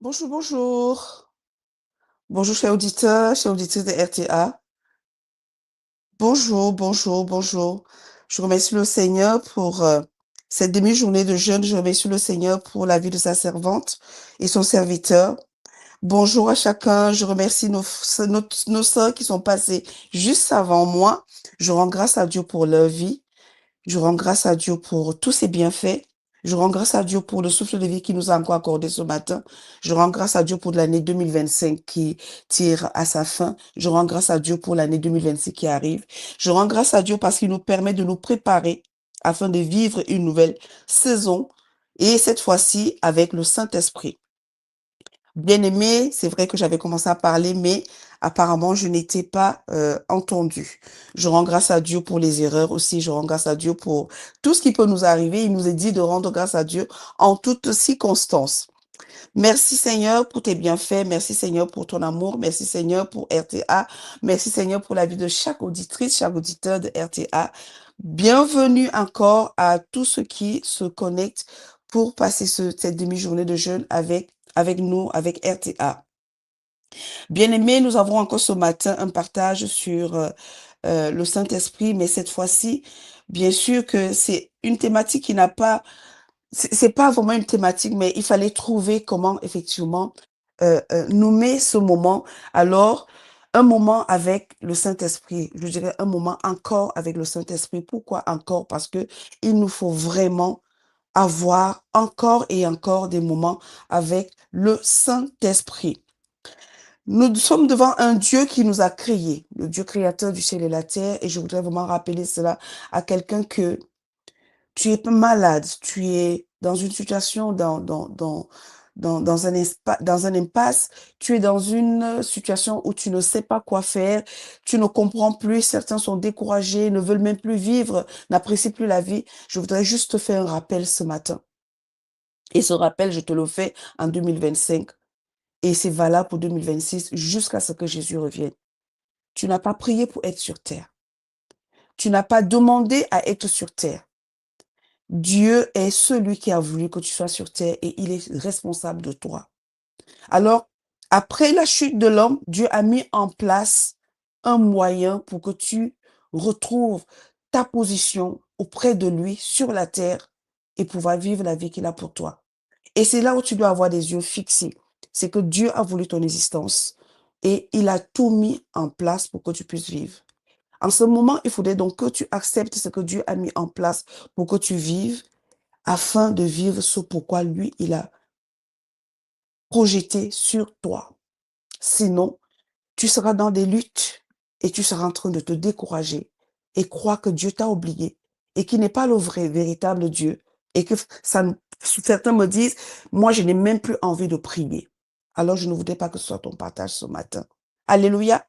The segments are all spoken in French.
Bonjour, bonjour. Bonjour, chers auditeurs, chers auditrices de RTA. Bonjour, bonjour, bonjour. Je remercie le Seigneur pour cette demi-journée de jeûne. Je remercie le Seigneur pour la vie de sa servante et son serviteur. Bonjour à chacun. Je remercie nos sœurs qui sont passées juste avant moi. Je rends grâce à Dieu pour leur vie. Je rends grâce à Dieu pour tous ses bienfaits. Je rends grâce à Dieu pour le souffle de vie qu'il nous a encore accordé ce matin. Je rends grâce à Dieu pour l'année 2025 qui tire à sa fin. Je rends grâce à Dieu pour l'année 2026 qui arrive. Je rends grâce à Dieu parce qu'il nous permet de nous préparer afin de vivre une nouvelle saison et cette fois-ci avec le Saint-Esprit. Bien-aimé, c'est vrai que j'avais commencé à parler, mais apparemment, je n'étais pas entendue. Je rends grâce à Dieu pour les erreurs aussi. Je rends grâce à Dieu pour tout ce qui peut nous arriver. Il nous est dit de rendre grâce à Dieu en toutes circonstances. Merci Seigneur pour tes bienfaits. Merci Seigneur pour ton amour. Merci Seigneur pour RTA. Merci Seigneur pour la vie de chaque auditrice, chaque auditeur de RTA. Bienvenue encore à tous ceux qui se connectent pour passer cette demi-journée de jeûne avec nous, avec RTA. Bien-aimés, nous avons encore ce matin un partage sur le Saint-Esprit, mais cette fois-ci, bien sûr que c'est une thématique qui n'a pas, c'est pas vraiment une thématique, mais il fallait trouver comment effectivement nommer ce moment. Alors, un moment avec le Saint-Esprit, je dirais un moment encore avec le Saint-Esprit. Pourquoi encore? Parce que il nous faut vraiment avoir encore et encore des moments avec le Saint-Esprit. Nous sommes devant un Dieu qui nous a créés, le Dieu créateur du ciel et la terre, et je voudrais vraiment rappeler cela à quelqu'un que tu es malade, tu es dans une situation, dans un impasse, tu es dans une situation où tu ne sais pas quoi faire, tu ne comprends plus, certains sont découragés, ne veulent même plus vivre, n'apprécient plus la vie. Je voudrais juste te faire un rappel ce matin. Et ce rappel, je te le fais en 2025. Et c'est valable pour 2026 jusqu'à ce que Jésus revienne. Tu n'as pas prié pour être sur terre. Tu n'as pas demandé à être sur terre. Dieu est celui qui a voulu que tu sois sur terre et il est responsable de toi. Alors, après la chute de l'homme, Dieu a mis en place un moyen pour que tu retrouves ta position auprès de lui sur la terre et pouvoir vivre la vie qu'il a pour toi. Et c'est là où tu dois avoir des yeux fixés. C'est que Dieu a voulu ton existence et il a tout mis en place pour que tu puisses vivre. En ce moment, il faudrait donc que tu acceptes ce que Dieu a mis en place pour que tu vives afin de vivre ce pourquoi lui, il a projeté sur toi. Sinon, tu seras dans des luttes et tu seras en train de te décourager et croire que Dieu t'a oublié et qu'il n'est pas le vrai, véritable Dieu et que certains me disent, moi, je n'ai même plus envie de prier. Alors, je ne voudrais pas que ce soit ton partage ce matin. Alléluia.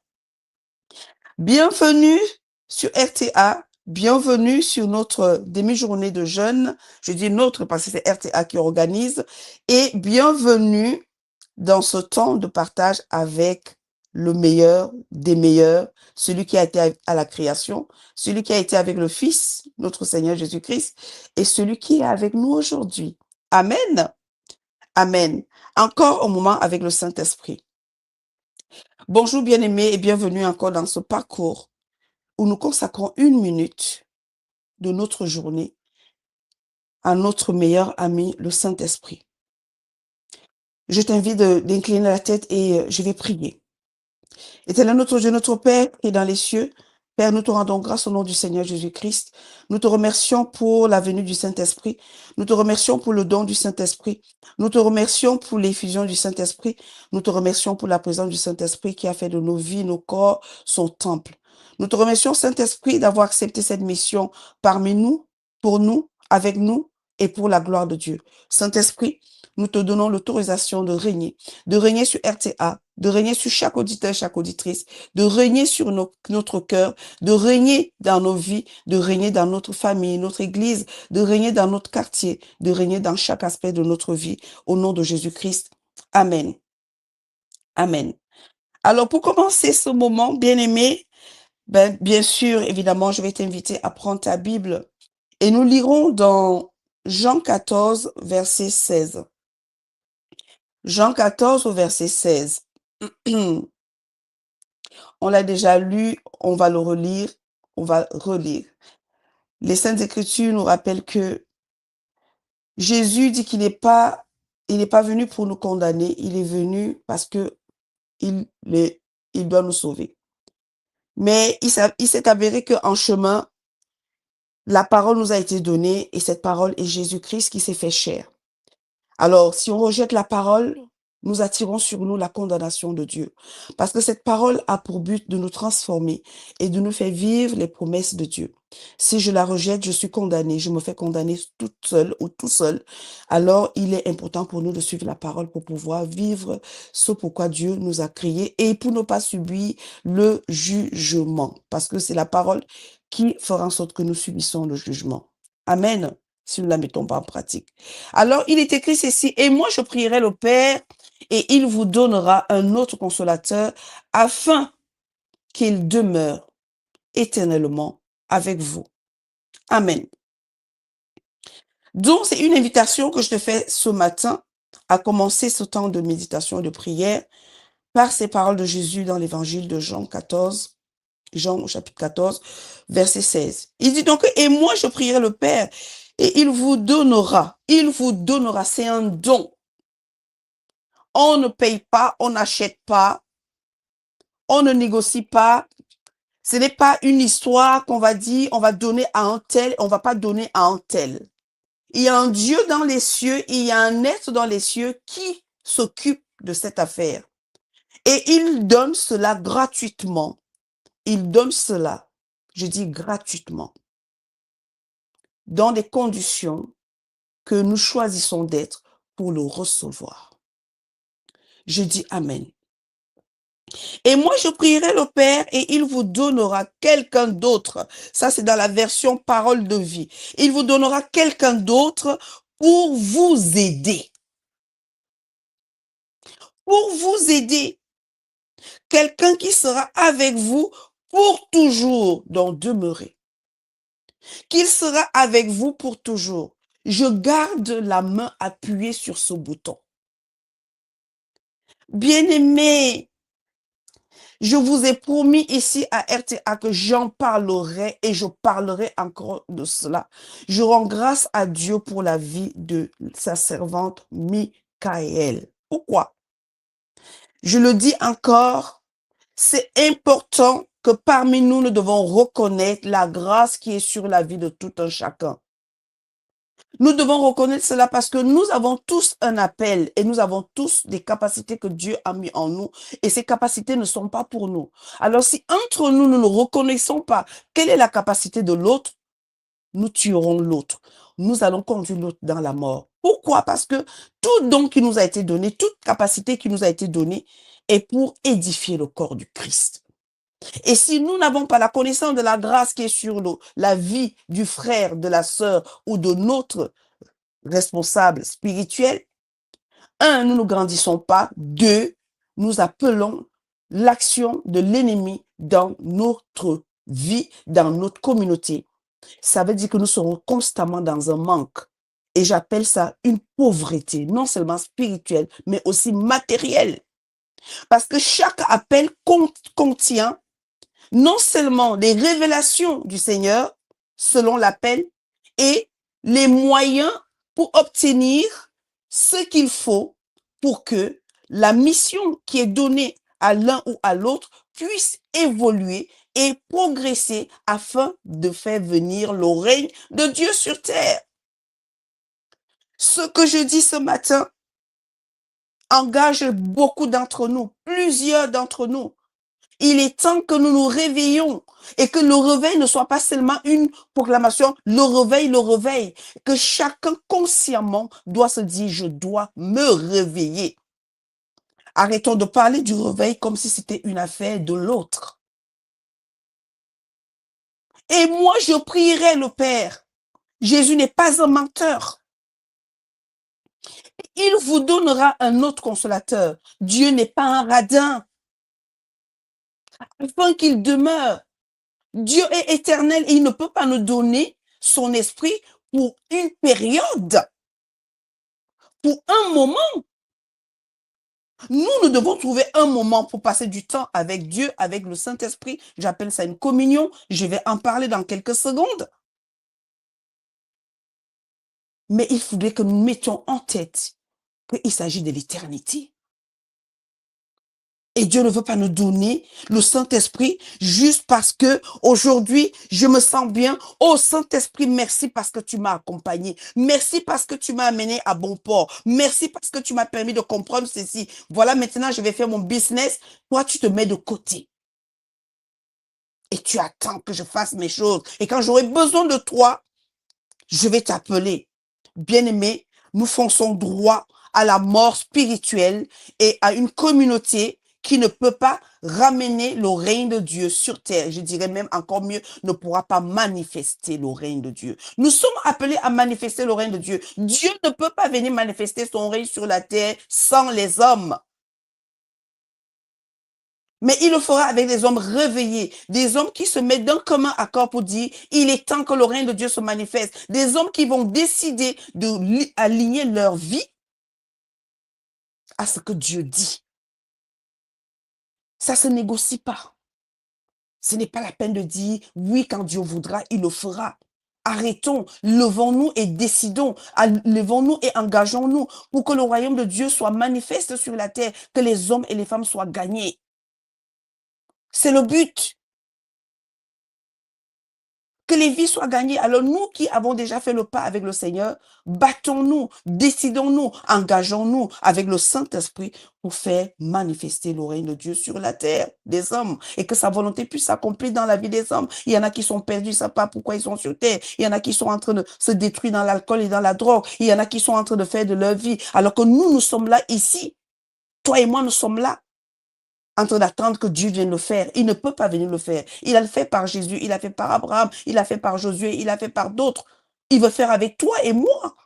Bienvenue sur RTA. Bienvenue sur notre demi-journée de jeûne. Je dis notre parce que c'est RTA qui organise. Et bienvenue dans ce temps de partage avec le meilleur des meilleurs, celui qui a été à la création, celui qui a été avec le Fils, notre Seigneur Jésus-Christ, et celui qui est avec nous aujourd'hui. Amen. Amen. Encore au moment avec le Saint-Esprit. Bonjour bien-aimés et bienvenue encore dans ce parcours où nous consacrons 1 minute de notre journée à notre meilleur ami, le Saint-Esprit. Je t'invite d'incliner la tête et je vais prier. Éternel notre Dieu, notre Père qui est dans les cieux, Père, nous te rendons grâce au nom du Seigneur Jésus-Christ. Nous te remercions pour la venue du Saint-Esprit. Nous te remercions pour le don du Saint-Esprit. Nous te remercions pour l'effusion du Saint-Esprit. Nous te remercions pour la présence du Saint-Esprit qui a fait de nos vies, nos corps, son temple. Nous te remercions, Saint-Esprit, d'avoir accepté cette mission parmi nous, pour nous, avec nous et pour la gloire de Dieu. Saint-Esprit, nous te donnons l'autorisation de régner sur RTA, de régner sur chaque auditeur, chaque auditrice, de régner sur notre cœur, de régner dans nos vies, de régner dans notre famille, notre église, de régner dans notre quartier, de régner dans chaque aspect de notre vie. Au nom de Jésus-Christ. Amen. Amen. Alors, pour commencer ce moment, bien-aimé, bien sûr, évidemment, je vais t'inviter à prendre ta Bible et nous lirons dans Jean 14, verset 16. Jean 14 au verset 16. On l'a déjà lu, on va le relire, on va relire. Les Saintes Écritures nous rappellent que Jésus dit il n'est pas venu pour nous condamner, il est venu parce que il, il doit nous sauver. Mais il s'est avéré qu'en chemin, la parole nous a été donnée et cette parole est Jésus-Christ qui s'est fait chair. Alors, si on rejette la parole, nous attirons sur nous la condamnation de Dieu. Parce que cette parole a pour but de nous transformer et de nous faire vivre les promesses de Dieu. Si je la rejette, je suis condamnée, je me fais condamner toute seule ou tout seul. Alors, il est important pour nous de suivre la parole pour pouvoir vivre ce pourquoi Dieu nous a créés et pour ne pas subir le jugement. Parce que c'est la parole qui fera en sorte que nous subissons le jugement. Amen. Si nous ne la mettons pas en pratique. Alors, il est écrit ceci, et moi je prierai le Père, et il vous donnera un autre consolateur, afin qu'il demeure éternellement avec vous. Amen. Donc, c'est une invitation que je te fais ce matin à commencer ce temps de méditation et de prière par ces paroles de Jésus dans l'évangile de Jean 14, Jean au chapitre 14, verset 16. Il dit donc, et moi je prierai le Père, et il vous donnera, c'est un don. On ne paye pas, on n'achète pas, on ne négocie pas. Ce n'est pas une histoire qu'on va dire, on va donner à un tel, on va pas donner à un tel. Il y a un Dieu dans les cieux, il y a un être dans les cieux qui s'occupe de cette affaire. Et il donne cela gratuitement. Il donne cela, je dis gratuitement, dans des conditions que nous choisissons d'être pour le recevoir. Je dis Amen. Et moi, je prierai le Père et il vous donnera quelqu'un d'autre. Ça, c'est dans la version parole de vie. Il vous donnera quelqu'un d'autre pour vous aider. Pour vous aider. Quelqu'un qui sera avec vous pour toujours, donc demeurer. Qu'il sera avec vous pour toujours. Je garde la main appuyée sur ce bouton. Bien-aimés, je vous ai promis ici à RTA que j'en parlerai et je parlerai encore de cela. Je rends grâce à Dieu pour la vie de sa servante Michaël. Pourquoi? Je le dis encore, c'est important que parmi nous, nous devons reconnaître la grâce qui est sur la vie de tout un chacun. Nous devons reconnaître cela parce que nous avons tous un appel et nous avons tous des capacités que Dieu a mis en nous et ces capacités ne sont pas pour nous. Alors si entre nous, nous ne reconnaissons pas quelle est la capacité de l'autre, nous tuerons l'autre. Nous allons conduire l'autre dans la mort. Pourquoi? Parce que tout don qui nous a été donné, toute capacité qui nous a été donnée est pour édifier le corps du Christ. Et si nous n'avons pas la connaissance de la grâce qui est sur nous, la vie du frère, de la sœur ou de notre responsable spirituel, un, nous ne grandissons pas. Deux, nous appelons l'action de l'ennemi dans notre vie, dans notre communauté. Ça veut dire que nous serons constamment dans un manque. Et j'appelle ça une pauvreté, non seulement spirituelle, mais aussi matérielle. Parce que chaque appel contient non seulement les révélations du Seigneur, selon l'appel, et les moyens pour obtenir ce qu'il faut pour que la mission qui est donnée à l'un ou à l'autre puisse évoluer et progresser afin de faire venir le règne de Dieu sur terre. Ce que je dis ce matin engage beaucoup d'entre nous, plusieurs d'entre nous. Il est temps que nous nous réveillons et que le réveil ne soit pas seulement une proclamation, le réveil, que chacun consciemment doit se dire, je dois me réveiller. Arrêtons de parler du réveil comme si c'était une affaire de l'autre. Et moi, je prierai le Père. Jésus n'est pas un menteur. Il vous donnera un autre consolateur. Dieu n'est pas un radin. Afin qu'il demeure. Dieu est éternel et il ne peut pas nous donner son esprit pour une période, pour un moment. Nous devons trouver un moment pour passer du temps avec Dieu, avec le Saint-Esprit. J'appelle ça une communion. Je vais en parler dans quelques secondes. Mais il faudrait que nous mettions en tête qu'il s'agit de l'éternité. Et Dieu ne veut pas nous donner le Saint-Esprit juste parce que aujourd'hui, je me sens bien. Oh Saint-Esprit, merci parce que tu m'as accompagné. Merci parce que tu m'as amené à bon port. Merci parce que tu m'as permis de comprendre ceci. Voilà, maintenant, je vais faire mon business. Toi, tu te mets de côté. Et tu attends que je fasse mes choses. Et quand j'aurai besoin de toi, je vais t'appeler. Bien-aimé, nous fonçons droit à la mort spirituelle et à une communauté qui ne peut pas ramener le règne de Dieu sur terre. Je dirais même encore mieux, ne pourra pas manifester le règne de Dieu. Nous sommes appelés à manifester le règne de Dieu. Dieu ne peut pas venir manifester son règne sur la terre sans les hommes. Mais il le fera avec des hommes réveillés, des hommes qui se mettent d'un commun accord pour dire, il est temps que le règne de Dieu se manifeste, des hommes qui vont décider d'aligner leur vie à ce que Dieu dit. Ça se négocie pas. Ce n'est pas la peine de dire, oui, quand Dieu voudra, il le fera. Arrêtons, levons-nous et décidons, levons-nous et engageons-nous pour que le royaume de Dieu soit manifeste sur la terre, que les hommes et les femmes soient gagnés. C'est le but. Que les vies soient gagnées. Alors nous qui avons déjà fait le pas avec le Seigneur, battons-nous, décidons-nous, engageons-nous avec le Saint-Esprit pour faire manifester le règne de Dieu sur la terre des hommes et que sa volonté puisse s'accomplir dans la vie des hommes. Il y en a qui sont perdus, ils ne savent pas pourquoi ils sont sur terre. Il y en a qui sont en train de se détruire dans l'alcool et dans la drogue. Il y en a qui sont en train de faire de leur vie. Alors que nous, nous sommes là ici. Toi et moi, nous sommes là en train d'attendre que Dieu vienne le faire. Il ne peut pas venir le faire. Il a le fait par Jésus, il a fait par Abraham, il a fait par Josué, il a fait par d'autres. Il veut faire avec toi et moi.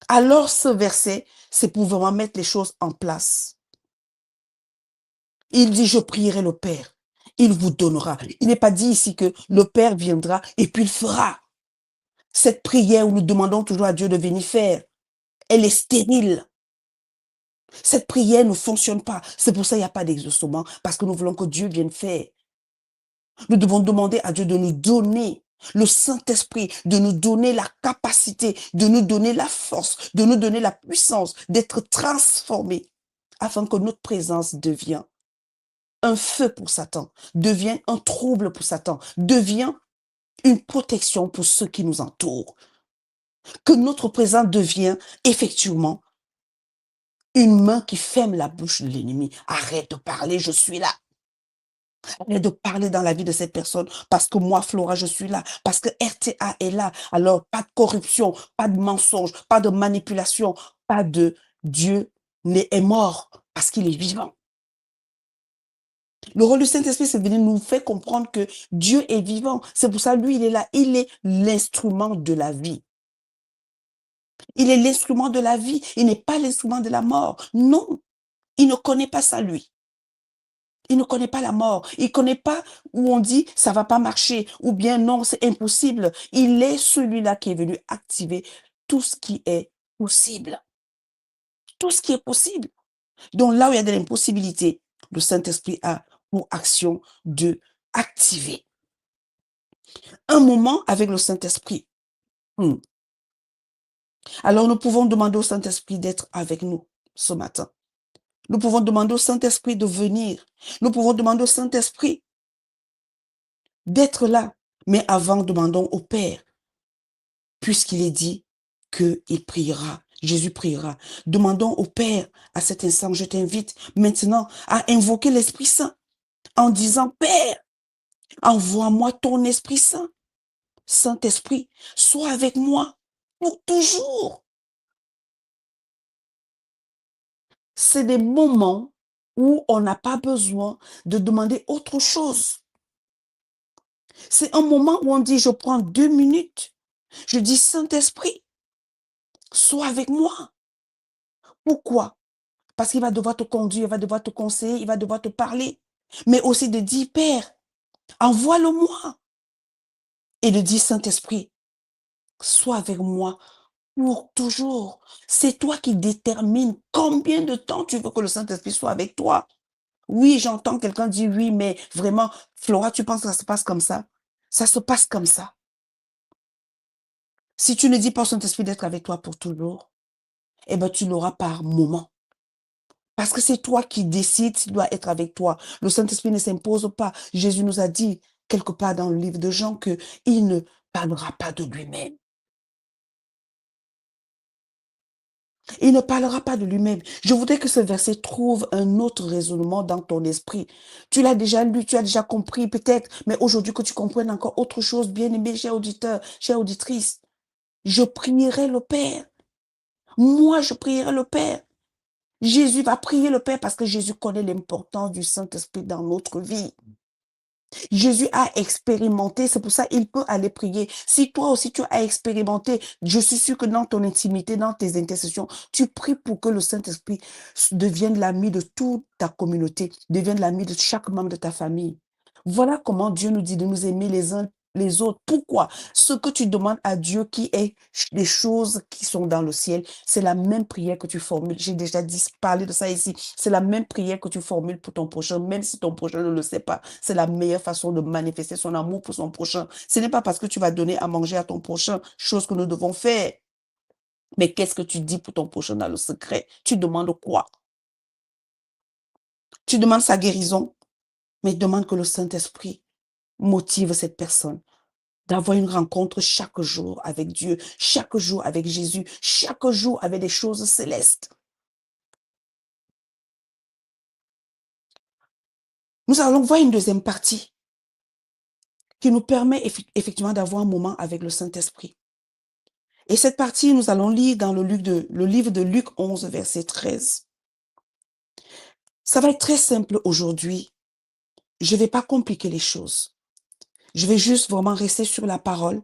Alors ce verset, c'est pour vraiment mettre les choses en place. Il dit, je prierai le Père. Il vous donnera. Il n'est pas dit ici que le Père viendra et puis il fera. Cette prière où nous demandons toujours à Dieu de venir faire, elle est stérile. Cette prière ne fonctionne pas. C'est pour ça qu'il n'y a pas d'exaucement, parce que nous voulons que Dieu vienne faire. Nous devons demander à Dieu de nous donner le Saint-Esprit, de nous donner la capacité, de nous donner la force, de nous donner la puissance d'être transformés afin que notre présence devienne un feu pour Satan, devienne un trouble pour Satan, devienne une protection pour ceux qui nous entourent. Que notre présence devienne effectivement une main qui ferme la bouche de l'ennemi. Arrête de parler, je suis là. Arrête de parler dans la vie de cette personne parce que moi, Flora, je suis là. Parce que RTA est là. Alors, pas de corruption, pas de mensonge, pas de manipulation, pas de Dieu est mort parce qu'il est vivant. Le rôle du Saint-Esprit, c'est de venir nous faire comprendre que Dieu est vivant. C'est pour ça, lui, il est là. Il est l'instrument de la vie. Il est l'instrument de la vie. Il n'est pas l'instrument de la mort. Non, il ne connaît pas ça, lui. Il ne connaît pas la mort. Il ne connaît pas où on dit ça va pas marcher ou bien non, c'est impossible. Il est celui-là qui est venu activer tout ce qui est possible. Tout ce qui est possible. Donc là où il y a de l'impossibilité, le Saint-Esprit a pour action de activer. Un moment avec le Saint-Esprit. Alors nous pouvons demander au Saint-Esprit d'être avec nous ce matin. Nous pouvons demander au Saint-Esprit de venir. Nous pouvons demander au Saint-Esprit d'être là. Mais avant, demandons au Père, puisqu'il est dit qu'il priera. Jésus priera. Demandons au Père, à cet instant, je t'invite maintenant à invoquer l'Esprit Saint en disant, Père, envoie-moi ton Esprit Saint. Saint-Esprit, sois avec moi pour toujours. C'est des moments où on n'a pas besoin de demander autre chose. C'est un moment où on dit, je prends 2 minutes. Je dis, Saint-Esprit, sois avec moi. Pourquoi? Parce qu'il va devoir te conduire, il va devoir te conseiller, il va devoir te parler. Mais aussi de dire, Père, envoie-le-moi. Et de dire, Saint-Esprit, sois avec moi pour toujours. C'est toi qui détermines combien de temps tu veux que le Saint-Esprit soit avec toi. Oui, j'entends quelqu'un dire: «Oui, mais vraiment, Flora, tu penses que ça se passe comme ça?» Ça se passe comme ça. Si tu ne dis pas au Saint-Esprit d'être avec toi pour toujours, eh ben, tu l'auras par moment. Parce que c'est toi qui décides s'il doit être avec toi. Le Saint-Esprit ne s'impose pas. Jésus nous a dit quelque part dans le livre de Jean que il ne parlera pas de lui-même. Il ne parlera pas de lui-même. Je voudrais que ce verset trouve un autre raisonnement dans ton esprit. Tu l'as déjà lu, tu as déjà compris peut-être, mais aujourd'hui que tu comprennes encore autre chose, bien-aimé, cher auditeur, chère auditrice. Je prierai le Père. Moi, je prierai le Père. Jésus va prier le Père parce que Jésus connaît l'importance du Saint-Esprit dans notre vie. Jésus a expérimenté, c'est pour ça qu'il peut aller prier. Si toi aussi tu as expérimenté, je suis sûr que dans ton intimité, dans tes intercessions, tu pries pour que le Saint-Esprit devienne l'ami de toute ta communauté, devienne l'ami de chaque membre de ta famille. Voilà comment Dieu nous dit de nous aimer les uns les autres. Pourquoi? Ce que tu demandes à Dieu qui est des choses qui sont dans le ciel, c'est la même prière que tu formules. J'ai déjà parlé de ça ici. C'est la même prière que tu formules pour ton prochain, même si ton prochain ne le sait pas. C'est la meilleure façon de manifester son amour pour son prochain. Ce n'est pas parce que tu vas donner à manger à ton prochain, chose que nous devons faire. Mais qu'est-ce que tu dis pour ton prochain dans le secret? Tu demandes quoi? Tu demandes sa guérison, mais demande que le Saint-Esprit motive cette personne d'avoir une rencontre chaque jour avec Dieu, chaque jour avec Jésus, chaque jour avec des choses célestes. Nous allons voir une deuxième partie qui nous permet effectivement d'avoir un moment avec le Saint-Esprit. Et cette partie, nous allons lire dans le livre de Luc 11, verset 13. Ça va être très simple aujourd'hui. Je ne vais pas compliquer les choses. Je vais juste vraiment rester sur la parole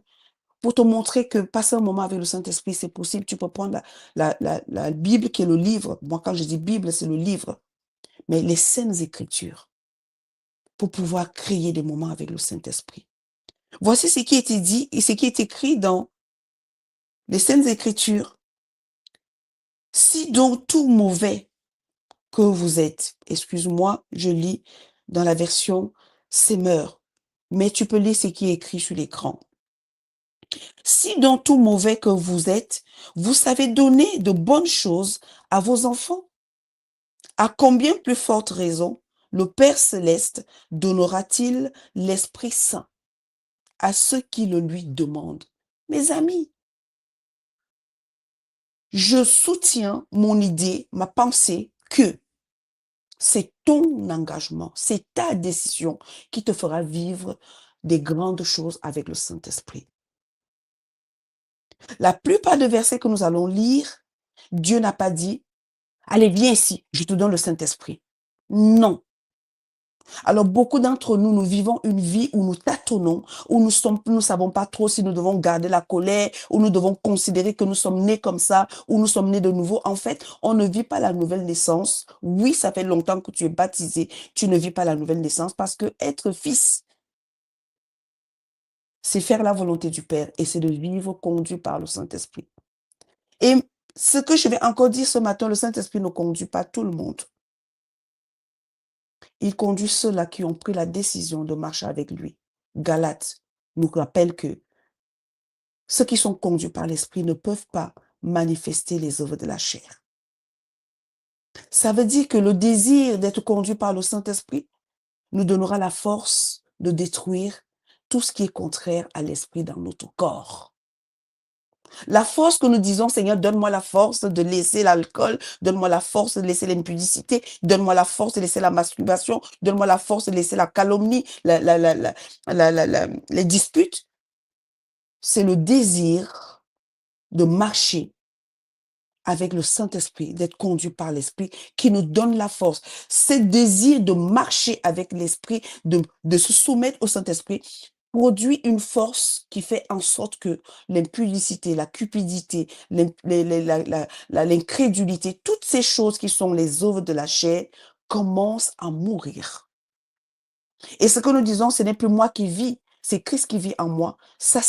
pour te montrer que passer un moment avec le Saint-Esprit, c'est possible. Tu peux prendre la Bible qui est le livre. Moi, quand je dis Bible, c'est le livre. Mais les Saintes Écritures pour pouvoir créer des moments avec le Saint-Esprit. Voici ce qui est dit et ce qui est écrit dans les Saintes Écritures. Si donc tout mauvais que vous êtes, excuse-moi, je lis dans la version Semeur, mais tu peux lire ce qui est écrit sur l'écran. Si dans tout mauvais que vous êtes, vous savez donner de bonnes choses à vos enfants, à combien plus forte raison le Père céleste donnera-t-il l'Esprit Saint à ceux qui le lui demandent? Mes amis, je soutiens mon idée, ma pensée que c'est ton engagement, c'est ta décision qui te fera vivre des grandes choses avec le Saint-Esprit. La plupart des versets que nous allons lire, Dieu n'a pas dit, allez, viens ici, je te donne le Saint-Esprit. Non. Alors, beaucoup d'entre nous, nous vivons une vie où nous tâtonnons, où nous savons pas trop si nous devons garder la colère, où nous devons considérer que nous sommes nés comme ça, où nous sommes nés de nouveau. En fait, on ne vit pas la nouvelle naissance. Oui, ça fait longtemps que tu es baptisé. Tu ne vis pas la nouvelle naissance parce que être fils, c'est faire la volonté du Père et c'est de vivre conduit par le Saint-Esprit. Et ce que je vais encore dire ce matin, le Saint-Esprit ne conduit pas tout le monde. Il conduit ceux-là qui ont pris la décision de marcher avec lui. Galates nous rappelle que ceux qui sont conduits par l'Esprit ne peuvent pas manifester les œuvres de la chair. Ça veut dire que le désir d'être conduit par le Saint-Esprit nous donnera la force de détruire tout ce qui est contraire à l'Esprit dans notre corps. La force que nous disons, Seigneur, donne-moi la force de laisser l'alcool, donne-moi la force de laisser l'impudicité, donne-moi la force de laisser la masturbation, donne-moi la force de laisser la calomnie, les disputes. C'est le désir de marcher avec le Saint-Esprit, d'être conduit par l'Esprit, qui nous donne la force. Ce désir de marcher avec l'Esprit, de se soumettre au Saint-Esprit, produit une force qui fait en sorte que l'impudicité, la cupidité, l'incrédulité, toutes ces choses qui sont les œuvres de la chair, commencent à mourir. Et ce que nous disons, ce n'est plus moi qui vis, c'est Christ qui vit en moi. Ça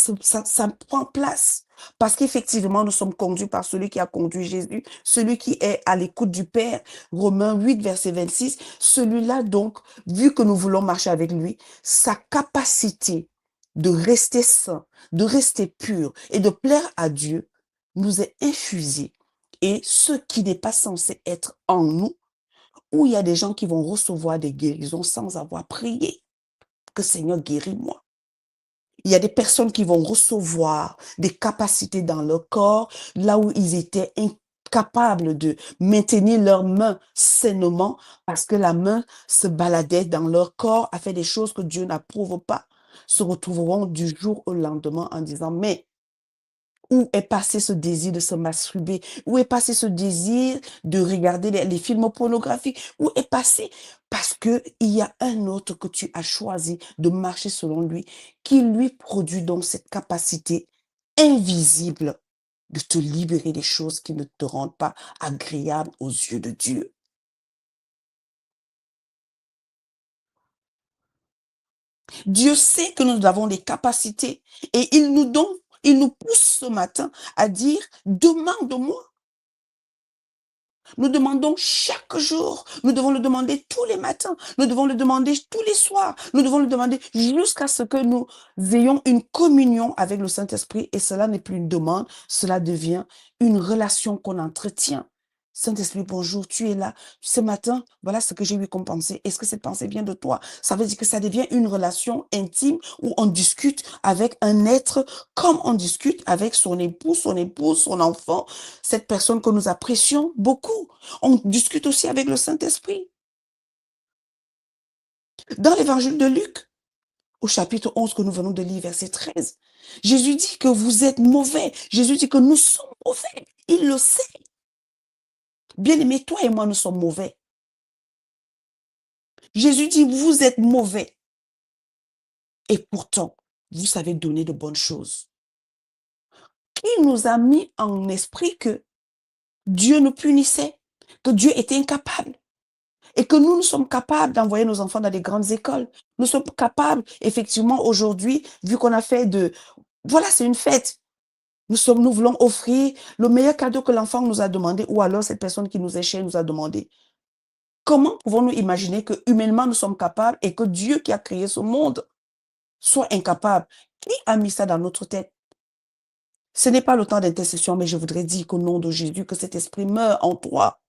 prend place. Parce qu'effectivement, nous sommes conduits par celui qui a conduit Jésus, celui qui est à l'écoute du Père. Romains 8, verset 26. Celui-là, donc, vu que nous voulons marcher avec lui, sa capacité de rester saint, de rester pur et de plaire à Dieu nous est infusée. Et ce qui n'est pas censé être en nous, où il y a des gens qui vont recevoir des guérisons sans avoir prié, que Seigneur guéris-moi. Il y a des personnes qui vont recevoir des capacités dans leur corps, là où ils étaient incapables de maintenir leurs mains sainement, parce que la main se baladait dans leur corps, a fait des choses que Dieu n'approuve pas, se retrouveront du jour au lendemain en disant, mais où est passé ce désir de se masturber? Où est passé ce désir de regarder les films pornographiques? Où est passé? Parce que il y a un autre que tu as choisi de marcher selon lui, qui lui produit donc cette capacité invisible de te libérer des choses qui ne te rendent pas agréable aux yeux de Dieu. Dieu sait que nous avons des capacités et il nous donne, il nous pousse ce matin à dire, demande-moi. Nous demandons chaque jour. Nous devons le demander tous les matins. Nous devons le demander tous les soirs. Nous devons le demander jusqu'à ce que nous ayons une communion avec le Saint-Esprit. Et cela n'est plus une demande, cela devient une relation qu'on entretient. Saint-Esprit, bonjour, tu es là. Ce matin, voilà ce que j'ai eu comme pensée. Est-ce que cette pensée vient de toi? Ça veut dire que ça devient une relation intime où on discute avec un être comme on discute avec son époux, son épouse, son enfant, cette personne que nous apprécions beaucoup. On discute aussi avec le Saint-Esprit. Dans l'évangile de Luc, au chapitre 11 que nous venons de lire, verset 13, Jésus dit que vous êtes mauvais. Jésus dit que nous sommes mauvais. Il le sait. Bien-aimé, toi et moi, nous sommes mauvais. Jésus dit, vous êtes mauvais. Et pourtant, vous savez donner de bonnes choses. Il nous a mis en esprit que Dieu nous punissait, que Dieu était incapable. Et que nous sommes capables d'envoyer nos enfants dans des grandes écoles. Nous sommes capables, effectivement, aujourd'hui, vu qu'on a fait de... Voilà, c'est une fête. Nous voulons offrir le meilleur cadeau que l'enfant nous a demandé, ou alors cette personne qui nous est chère nous a demandé. Comment pouvons-nous imaginer que humainement nous sommes capables et que Dieu qui a créé ce monde soit incapable? Qui a mis ça dans notre tête? Ce n'est pas le temps d'intercession, mais je voudrais dire qu'au nom de Jésus, que cet esprit meure en toi.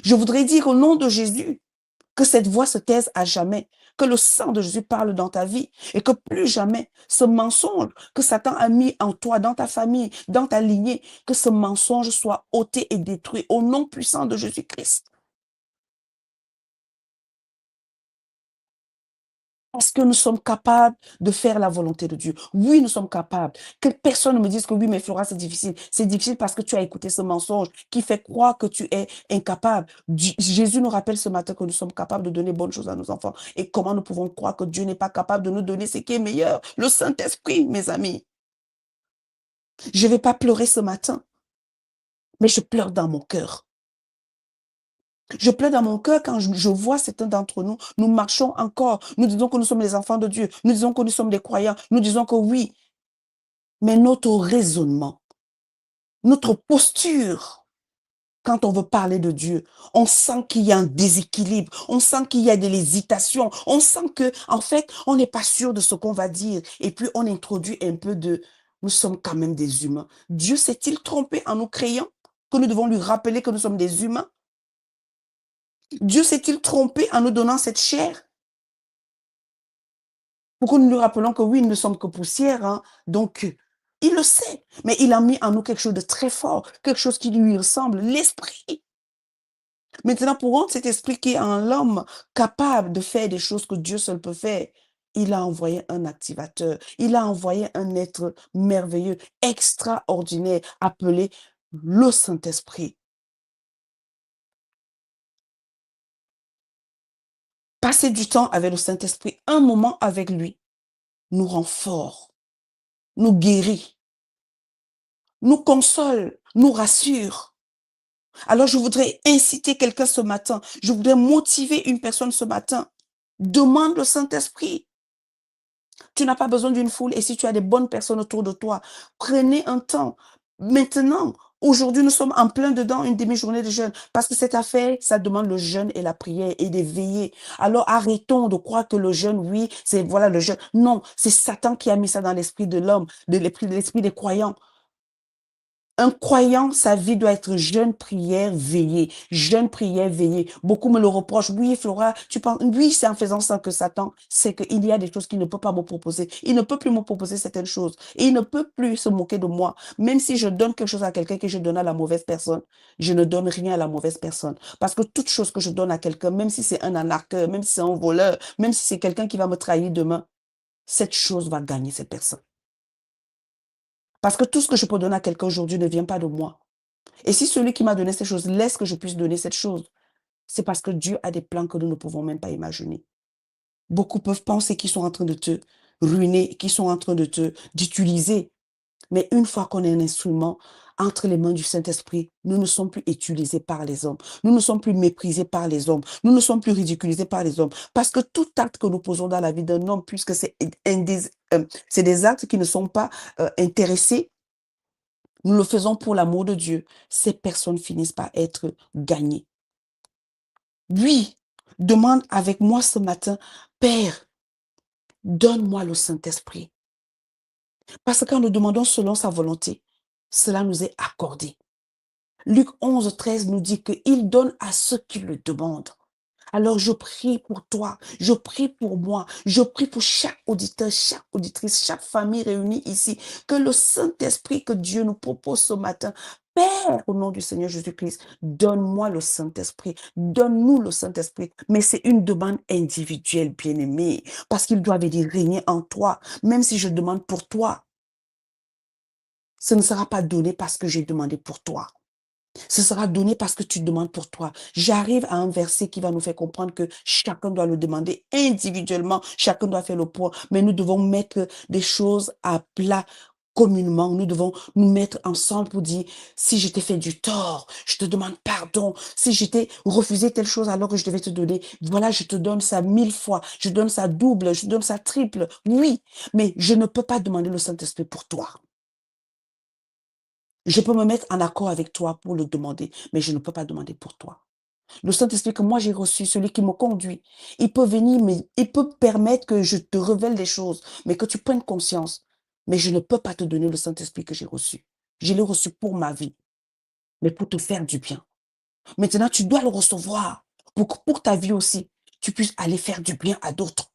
Je voudrais dire au nom de Jésus, que cette voix se taise à jamais, que le sang de Jésus parle dans ta vie et que plus jamais ce mensonge que Satan a mis en toi, dans ta famille, dans ta lignée, que ce mensonge soit ôté et détruit au nom puissant de Jésus-Christ. Parce que nous sommes capables de faire la volonté de Dieu. Oui, nous sommes capables. Que personne ne me dise que oui, mais Flora, c'est difficile. C'est difficile parce que tu as écouté ce mensonge qui fait croire que tu es incapable. Jésus nous rappelle ce matin que nous sommes capables de donner bonnes choses à nos enfants. Et comment nous pouvons croire que Dieu n'est pas capable de nous donner ce qui est meilleur? Le Saint-Esprit, mes amis. Je ne vais pas pleurer ce matin, mais je pleure dans mon cœur. Je pleure dans mon cœur quand je vois certains d'entre nous, nous marchons encore, nous disons que nous sommes les enfants de Dieu, nous disons que nous sommes des croyants, nous disons que oui, mais notre raisonnement, notre posture, quand on veut parler de Dieu, on sent qu'il y a un déséquilibre, on sent qu'il y a de l'hésitation, on sent que, en fait, on n'est pas sûr de ce qu'on va dire, et puis on introduit un peu de, nous sommes quand même des humains. Dieu s'est-il trompé en nous créant, que nous devons lui rappeler que nous sommes des humains? Dieu s'est-il trompé en nous donnant cette chair? Pour que nous lui rappelons que oui, nous ne sommes que poussière, hein. Donc, il le sait, mais il a mis en nous quelque chose de très fort, quelque chose qui lui ressemble, l'esprit. Maintenant, pour rendre cet esprit qui est en l'homme capable de faire des choses que Dieu seul peut faire, il a envoyé un activateur, il a envoyé un être merveilleux, extraordinaire, appelé le Saint-Esprit. Passer du temps avec le Saint-Esprit, un moment avec lui, nous rend forts, nous guérit, nous console, nous rassure. Alors je voudrais inciter quelqu'un ce matin, je voudrais motiver une personne ce matin. Demande le Saint-Esprit. Tu n'as pas besoin d'une foule. Et si tu as des bonnes personnes autour de toi, prenez un temps. Maintenant, aujourd'hui, nous sommes en plein dedans une demi-journée de jeûne. Parce que cette affaire, ça demande le jeûne et la prière et des veillées. Alors arrêtons de croire que le jeûne, oui, c'est voilà le jeûne. Non, c'est Satan qui a mis ça dans l'esprit de l'homme, de l'esprit des croyants. Un croyant, sa vie doit être jeûne, prière, veillée. Jeûne, prière, veillée. Beaucoup me le reprochent. Oui, Flora, tu penses, oui, c'est en faisant ça que Satan, c'est qu'il y a des choses qu'il ne peut pas me proposer. Il ne peut plus me proposer certaines choses. Et il ne peut plus se moquer de moi. Même si je donne quelque chose à quelqu'un que je donne à la mauvaise personne, je ne donne rien à la mauvaise personne. Parce que toute chose que je donne à quelqu'un, même si c'est un arnaqueur, même si c'est un voleur, même si c'est quelqu'un qui va me trahir demain, cette chose va gagner cette personne. Parce que tout ce que je peux donner à quelqu'un aujourd'hui ne vient pas de moi. Et si celui qui m'a donné cette chose laisse que je puisse donner cette chose, c'est parce que Dieu a des plans que nous ne pouvons même pas imaginer. Beaucoup peuvent penser qu'ils sont en train de te ruiner, qu'ils sont en train de d'utiliser. Mais une fois qu'on est un instrument entre les mains du Saint-Esprit, nous ne sommes plus utilisés par les hommes. Nous ne sommes plus méprisés par les hommes. Nous ne sommes plus ridiculisés par les hommes. Parce que tout acte que nous posons dans la vie d'un homme, puisque c'est des actes qui ne sont pas intéressés, nous le faisons pour l'amour de Dieu. Ces personnes finissent par être gagnées. Oui, demande avec moi ce matin, Père, donne-moi le Saint-Esprit. Parce que quand nous demandons selon sa volonté, cela nous est accordé. Luc 11, 13 nous dit qu'il donne à ceux qui le demandent. Alors je prie pour toi, je prie pour moi, je prie pour chaque auditeur, chaque auditrice, chaque famille réunie ici, que le Saint-Esprit que Dieu nous propose ce matin, Père, au nom du Seigneur Jésus-Christ, donne-moi le Saint-Esprit, donne-nous le Saint-Esprit. Mais c'est une demande individuelle, bien-aimée, parce qu'il doit venir régner en toi, même si je demande pour toi. Ce ne sera pas donné parce que j'ai demandé pour toi. Ce sera donné parce que tu demandes pour toi. J'arrive à un verset qui va nous faire comprendre que chacun doit le demander individuellement, chacun doit faire le point, mais nous devons mettre des choses à plat communément. Nous devons nous mettre ensemble pour dire, si je t'ai fait du tort, je te demande pardon. Si je t'ai refusé telle chose alors que je devais te donner, voilà, je te donne ça 1000 fois, je donne ça double, je donne ça triple. Oui, mais je ne peux pas demander le Saint-Esprit pour toi. Je peux me mettre en accord avec toi pour le demander, mais je ne peux pas demander pour toi. Le Saint-Esprit que moi j'ai reçu, celui qui me conduit, il peut venir, mais il peut permettre que je te révèle des choses, mais que tu prennes conscience. Mais je ne peux pas te donner le Saint-Esprit que j'ai reçu. Je l'ai reçu pour ma vie, mais pour te faire du bien. Maintenant, tu dois le recevoir pour que pour ta vie aussi, tu puisses aller faire du bien à d'autres.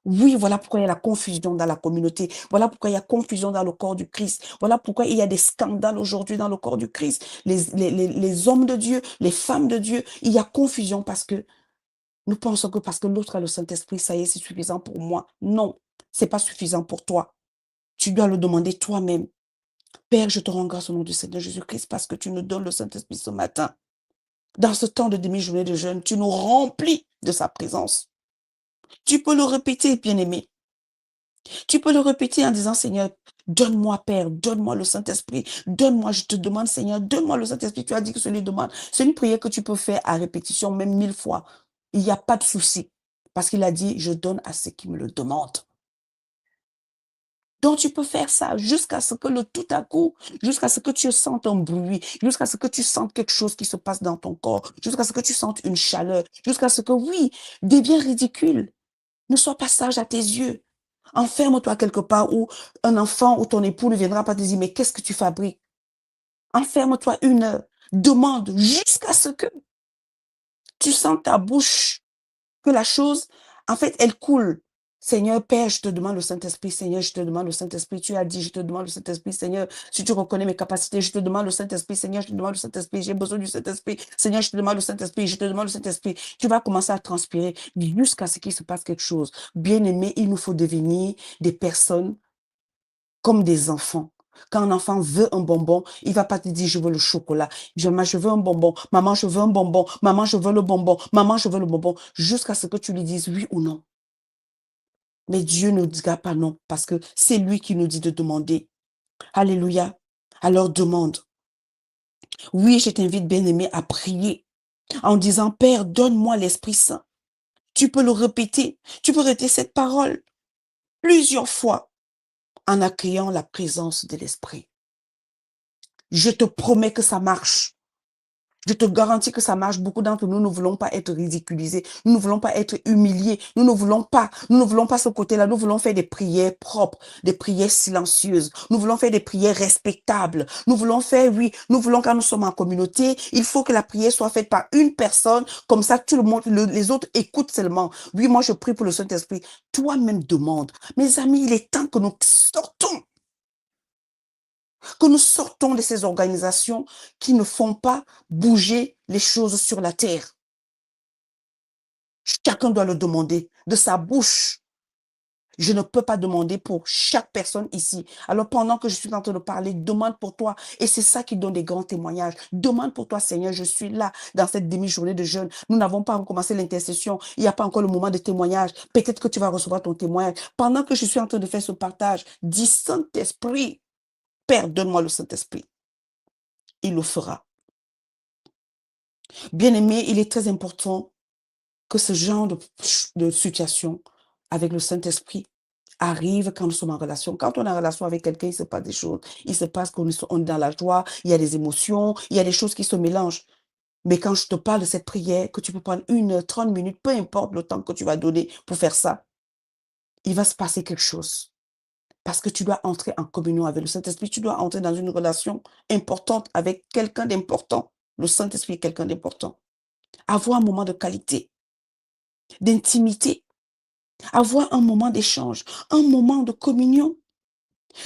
Oui, voilà pourquoi il y a la confusion dans la communauté. Voilà pourquoi il y a confusion dans le corps du Christ. Voilà pourquoi il y a des scandales aujourd'hui dans le corps du Christ. Les hommes de Dieu, les femmes de Dieu, il y a confusion parce que nous pensons que parce que l'autre a le Saint-Esprit, ça y est, c'est suffisant pour moi. Non, c'est pas suffisant pour toi. Tu dois le demander toi-même. Père, je te rends grâce au nom du Seigneur Jésus-Christ parce que tu nous donnes le Saint-Esprit ce matin. Dans ce temps de demi-journée de jeûne, tu nous remplis de sa présence. Tu peux le répéter, bien-aimé. Tu peux le répéter en disant, Seigneur, donne-moi, Père, donne-moi le Saint-Esprit, donne-moi, je te demande, Seigneur, donne-moi le Saint-Esprit. Tu as dit que celui demande. C'est une prière que tu peux faire à répétition, même 1000 fois. Il n'y a pas de souci. Parce qu'il a dit, je donne à ceux qui me le demandent. Donc, tu peux faire ça jusqu'à ce que le tout à coup, jusqu'à ce que tu sentes un bruit, jusqu'à ce que tu sentes quelque chose qui se passe dans ton corps, jusqu'à ce que tu sentes une chaleur, jusqu'à ce que, oui, deviens ridicule. Ne sois pas sage à tes yeux. Enferme-toi quelque part où un enfant ou ton époux ne viendra pas te dire, mais qu'est-ce que tu fabriques? Enferme-toi une heure. Demande jusqu'à ce que tu sens ta bouche, que la chose, en fait, elle coule. Seigneur Père, je te demande le Saint-Esprit. Seigneur, je te demande le Saint-Esprit. Tu as dit, je te demande le Saint-Esprit. Seigneur, si tu reconnais mes capacités, je te demande le Saint-Esprit. Seigneur, je te demande le Saint-Esprit. J'ai besoin du Saint-Esprit. Seigneur, je te demande le Saint-Esprit. Je te demande le Saint-Esprit. Tu vas commencer à transpirer jusqu'à ce qu'il se passe quelque chose. Bien-aimé, il nous faut devenir des personnes comme des enfants. Quand un enfant veut un bonbon, il va pas te dire je veux le chocolat. Maman, je veux un bonbon. Maman, je veux un bonbon. Maman, je veux le bonbon. Maman, je veux le bonbon. Jusqu'à ce que tu lui dises oui ou non. Mais Dieu ne dira pas non parce que c'est lui qui nous dit de demander. Alléluia. Alors demande. Oui, je t'invite, bien-aimé, à prier en disant, Père, donne-moi l'Esprit Saint. Tu peux le répéter. Tu peux répéter cette parole. plusieurs fois en accueillant la présence de l'Esprit. Je te promets que ça marche. Je te garantis que ça marche. Beaucoup d'entre nous ne voulons pas être ridiculisés. Nous ne voulons pas être humiliés. Nous ne voulons pas ce côté-là. Nous voulons faire des prières propres, des prières silencieuses. Nous voulons faire des prières respectables. Nous voulons faire, oui, nous voulons quand nous sommes en communauté, il faut que la prière soit faite par une personne. Comme ça, tout le monde, les autres écoutent seulement. Oui, moi, je prie pour le Saint-Esprit. Toi-même demande. Mes amis, il est temps que nous sortons. Que nous sortons de ces organisations qui ne font pas bouger les choses sur la terre. Chacun doit le demander de sa bouche. Je ne peux pas demander pour chaque personne ici. Alors pendant que je suis en train de parler, demande pour toi. Et c'est ça qui donne des grands témoignages. Demande pour toi, Seigneur, je suis là dans cette demi-journée de jeûne. Nous n'avons pas recommencé l'intercession. Il n'y a pas encore le moment de témoignage. Peut-être que tu vas recevoir ton témoignage. Pendant que je suis en train de faire ce partage, dis Saint-Esprit, Père, donne-moi le Saint-Esprit. Il le fera. Bien-aimé, il est très important que ce genre de situation avec le Saint-Esprit arrive quand nous sommes en relation. Quand on est en relation avec quelqu'un, il se passe des choses. Il se passe qu'on est dans la joie, il y a des émotions, il y a des choses qui se mélangent. Mais quand je te parle de cette prière, que tu peux prendre 1 heure, 30 minutes, peu importe le temps que tu vas donner pour faire ça, il va se passer quelque chose. Parce que tu dois entrer en communion avec le Saint-Esprit, tu dois entrer dans une relation importante avec quelqu'un d'important. Le Saint-Esprit est quelqu'un d'important. Avoir un moment de qualité, d'intimité, avoir un moment d'échange, un moment de communion.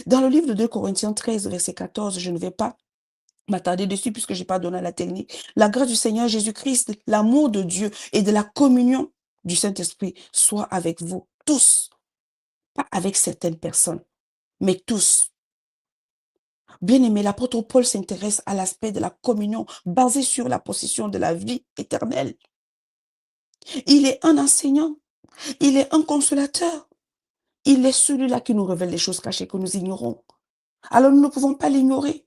Dans le livre de 2 Corinthiens 13, verset 14, je ne vais pas m'attarder dessus puisque je n'ai pas donné la technique. La grâce du Seigneur Jésus-Christ, l'amour de Dieu et de la communion du Saint-Esprit soit avec vous tous, pas avec certaines personnes, mais tous. Bien-aimé, l'apôtre Paul s'intéresse à l'aspect de la communion basée sur la possession de la vie éternelle. Il est un enseignant, il est un consolateur. Il est celui-là qui nous révèle les choses cachées que nous ignorons. Alors nous ne pouvons pas l'ignorer.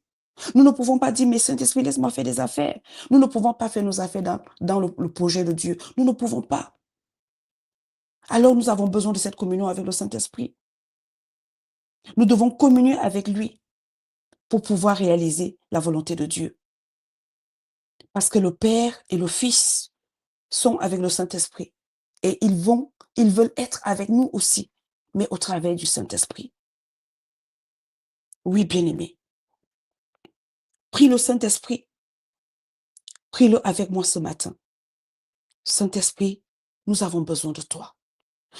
Nous ne pouvons pas dire, mais Saint-Esprit, laisse-moi faire des affaires. Nous ne pouvons pas faire nos affaires dans le projet de Dieu. Nous ne pouvons pas. Alors nous avons besoin de cette communion avec le Saint-Esprit. Nous devons communier avec lui pour pouvoir réaliser la volonté de Dieu. Parce que le Père et le Fils sont avec le Saint-Esprit. Et ils veulent être avec nous aussi, mais au travers du Saint-Esprit. Oui, bien-aimé. Prie le Saint-Esprit. Prie-le avec moi ce matin. Saint-Esprit, nous avons besoin de toi.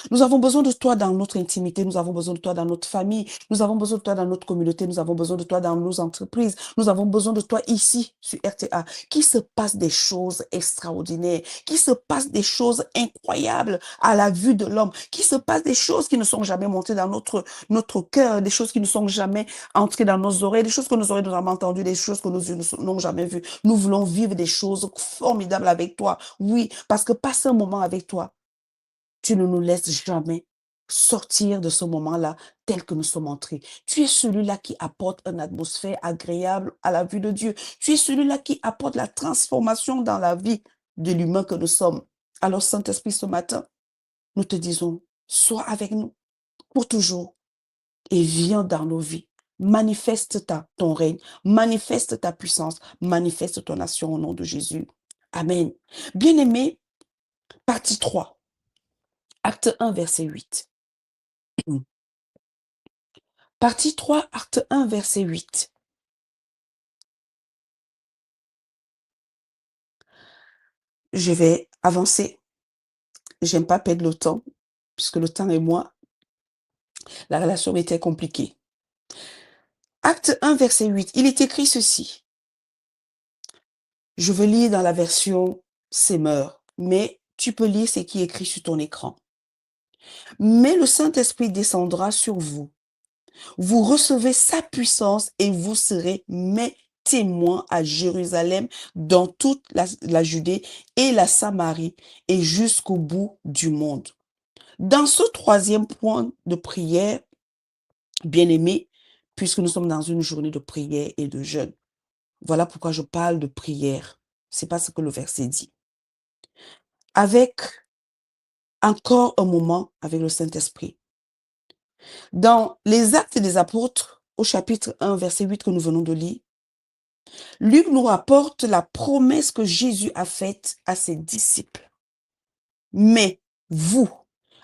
Nous avons besoin de toi dans notre intimité, nous avons besoin de toi dans notre famille, nous avons besoin de toi dans notre communauté, nous avons besoin de toi dans nos entreprises, nous avons besoin de toi ici sur RTA. Qu'il se passe des choses extraordinaires, qu'il se passe des choses incroyables à la vue de l'homme, qu'il se passe des choses qui ne sont jamais montées dans notre cœur, des choses qui ne sont jamais entrées dans nos oreilles, des choses que nos oreilles n'ont jamais entendues, des choses que nos yeux n'ont jamais vues. Nous voulons vivre des choses formidables avec toi. Oui, parce que passer un moment avec toi, tu ne nous laisses jamais sortir de ce moment-là tel que nous sommes entrés. Tu es celui-là qui apporte une atmosphère agréable à la vue de Dieu. Tu es celui-là qui apporte la transformation dans la vie de l'humain que nous sommes. Alors, Saint-Esprit, ce matin, nous te disons, sois avec nous pour toujours et viens dans nos vies. Manifeste ton règne, manifeste ta puissance, manifeste ton nation au nom de Jésus. Amen. Bien-aimé, partie 3. Acte 1, verset 8. Partie 3, acte 1, verset 8. Je vais avancer. J'aime pas perdre le temps, puisque le temps et moi, la relation était compliquée. Acte 1, verset 8. Il est écrit ceci. Je veux lire dans la version Semeur, mais tu peux lire ce qui est écrit sur ton écran. Mais le Saint-Esprit descendra sur vous. Vous recevez sa puissance et vous serez mes témoins à Jérusalem, dans toute la Judée et la Samarie et jusqu'au bout du monde. Dans ce troisième point de prière, bien-aimé, puisque nous sommes dans une journée de prière et de jeûne, voilà pourquoi je parle de prière. C'est pas ce que le verset dit. Avec encore un moment avec le Saint-Esprit. Dans les Actes des Apôtres, au chapitre 1, verset 8 que nous venons de lire, Luc nous rapporte la promesse que Jésus a faite à ses disciples. Mais vous,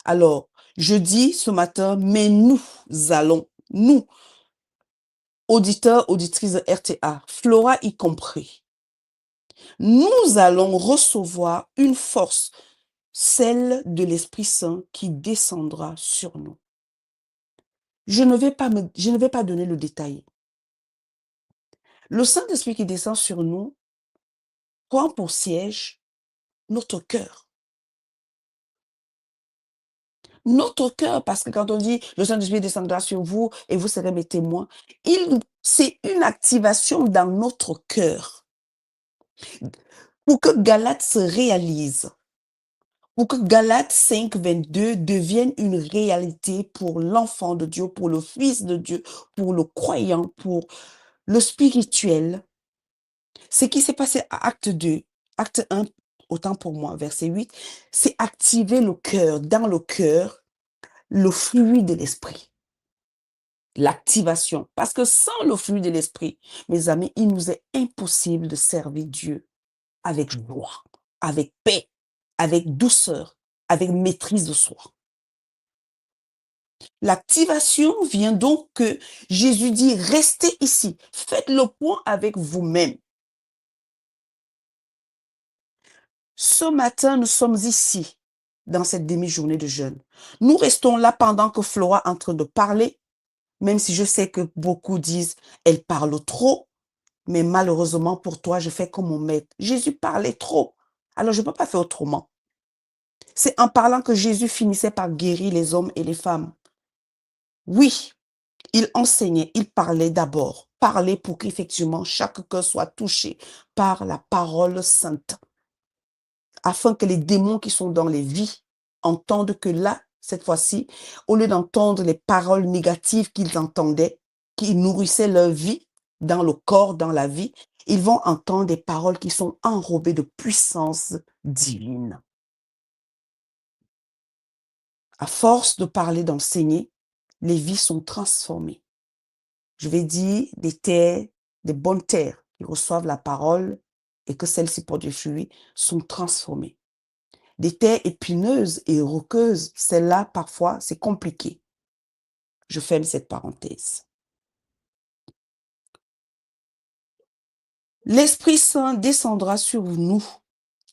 alors, je dis ce matin, mais nous allons, nous, auditeurs, auditrices de RTA, Flora y compris, nous allons recevoir une force, celle de l'Esprit Saint qui descendra sur nous. Je ne vais pas donner le détail. Le Saint-Esprit qui descend sur nous prend pour siège notre cœur. Notre cœur, parce que quand on dit le Saint-Esprit descendra sur vous et vous serez mes témoins, c'est une activation dans notre cœur pour que Galates se réalise, pour que Galates 5, 22 devienne une réalité pour l'enfant de Dieu, pour le Fils de Dieu, pour le croyant, pour le spirituel. Ce qui s'est passé à Acte 2, Acte 1, autant pour moi, verset 8, c'est activer le cœur, dans le cœur, le fruit de l'esprit. L'activation. Parce que sans le fruit de l'esprit, mes amis, il nous est impossible de servir Dieu avec joie, avec paix, avec douceur, avec maîtrise de soi. L'activation vient donc que Jésus dit, restez ici, faites le point avec vous-même. Ce matin, nous sommes ici, dans cette demi-journée de jeûne. Nous restons là pendant que Flora est en train de parler, même si je sais que beaucoup disent, elle parle trop, mais malheureusement pour toi, je fais comme mon maître. Jésus parlait trop, alors je ne peux pas faire autrement. C'est en parlant que Jésus finissait par guérir les hommes et les femmes. Oui, il enseignait, il parlait d'abord. Parler pour qu'effectivement chaque cœur soit touché par la parole sainte. Afin que les démons qui sont dans les vies entendent que là, cette fois-ci, au lieu d'entendre les paroles négatives qu'ils entendaient, qui nourrissaient leur vie dans le corps, dans la vie, ils vont entendre des paroles qui sont enrobées de puissance divine. À force de parler, d'enseigner, les vies sont transformées. Je vais dire des terres, des bonnes terres qui reçoivent la parole et que celles-ci portent du fruit sont transformées. Des terres épineuses et roqueuses, celles-là, parfois, c'est compliqué. Je ferme cette parenthèse. L'Esprit Saint descendra sur nous,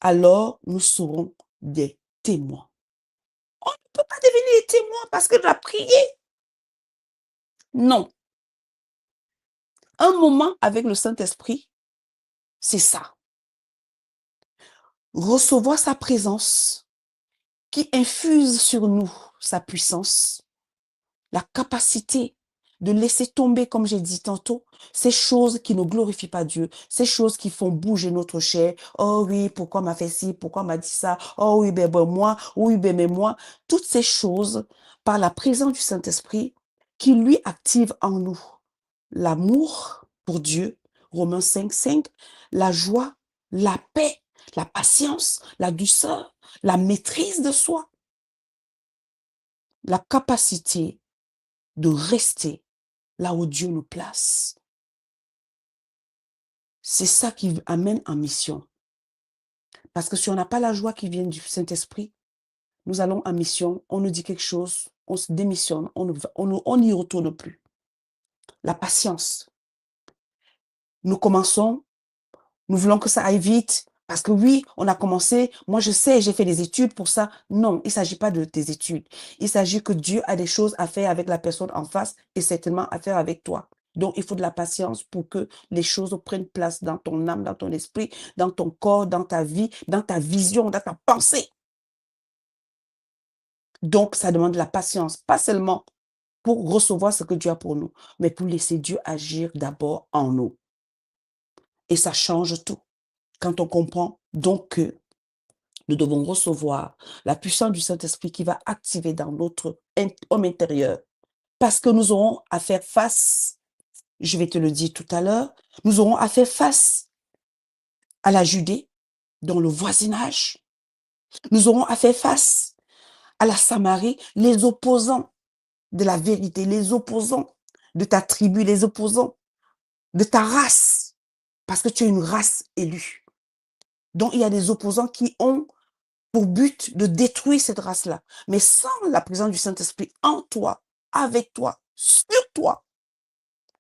alors nous serons des témoins. On ne peut pas devenir des témoins parce que tu as prié. Non. Un moment avec le Saint-Esprit, c'est ça. Recevoir sa présence qui infuse sur nous sa puissance, la capacité de laisser tomber, comme j'ai dit tantôt, ces choses qui ne glorifient pas Dieu, ces choses qui font bouger notre chair. Oh oui, pourquoi m'a fait ci, pourquoi m'a dit ça? Oh oui, ben moi, oui, ben mais moi. Toutes ces choses, par la présence du Saint-Esprit, qui lui active en nous l'amour pour Dieu, Romains 5, 5, la joie, la paix, la patience, la douceur, la maîtrise de soi, la capacité de rester là où Dieu nous place. C'est ça qui amène en mission. Parce que si on n'a pas la joie qui vient du Saint-Esprit, nous allons en mission, on nous dit quelque chose, on se démissionne, on n'y retourne plus. La patience. Nous commençons, nous voulons que ça aille vite, parce que oui, on a commencé, moi je sais, j'ai fait des études pour ça. Non, il ne s'agit pas de tes études. Il s'agit que Dieu a des choses à faire avec la personne en face et certainement à faire avec toi. Donc, il faut de la patience pour que les choses prennent place dans ton âme, dans ton esprit, dans ton corps, dans ta vie, dans ta vision, dans ta pensée. Donc, ça demande de la patience, pas seulement pour recevoir ce que Dieu a pour nous, mais pour laisser Dieu agir d'abord en nous. Et ça change tout. Quand on comprend donc que nous devons recevoir la puissance du Saint-Esprit qui va activer dans notre homme intérieur. Parce que nous aurons à faire face, je vais te le dire tout à l'heure, nous aurons à faire face à la Judée, dans le voisinage. Nous aurons à faire face à la Samarie, les opposants. de la vérité, les opposants de ta tribu, les opposants de ta race, parce que tu es une race élue. Donc, il y a des opposants qui ont pour but de détruire cette race-là. Mais sans la présence du Saint-Esprit en toi, avec toi, sur toi,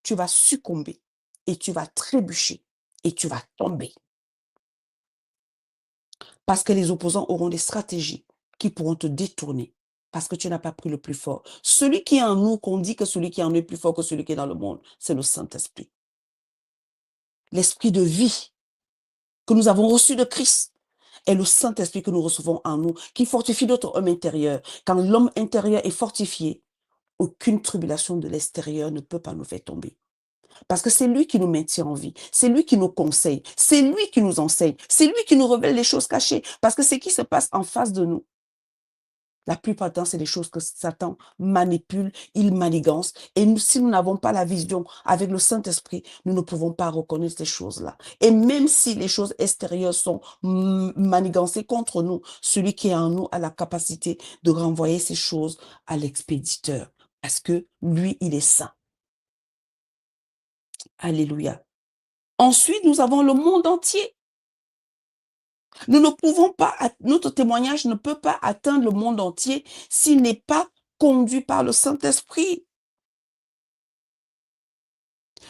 tu vas succomber et tu vas trébucher et tu vas tomber. Parce que les opposants auront des stratégies qui pourront te détourner parce que tu n'as pas pris le plus fort. Celui qui est en nous, qu'on dit que celui qui est en nous est plus fort que celui qui est dans le monde, c'est le Saint-Esprit. L'esprit de vie que nous avons reçu de Christ est le Saint-Esprit que nous recevons en nous, qui fortifie notre homme intérieur. Quand l'homme intérieur est fortifié, aucune tribulation de l'extérieur ne peut pas nous faire tomber. Parce que c'est lui qui nous maintient en vie, c'est lui qui nous conseille, c'est lui qui nous enseigne, c'est lui qui nous révèle les choses cachées. Parce que ce qui se passe en face de nous, la plupart du temps, c'est des choses que Satan manipule, il manigance. Et nous, si nous n'avons pas la vision avec le Saint-Esprit, nous ne pouvons pas reconnaître ces choses-là. Et même si les choses extérieures sont manigancées contre nous, celui qui est en nous a la capacité de renvoyer ces choses à l'expéditeur. Parce que lui, il est saint. Alléluia. Ensuite, nous avons le monde entier. Nous ne pouvons pas, notre témoignage ne peut pas atteindre le monde entier s'il n'est pas conduit par le Saint-Esprit.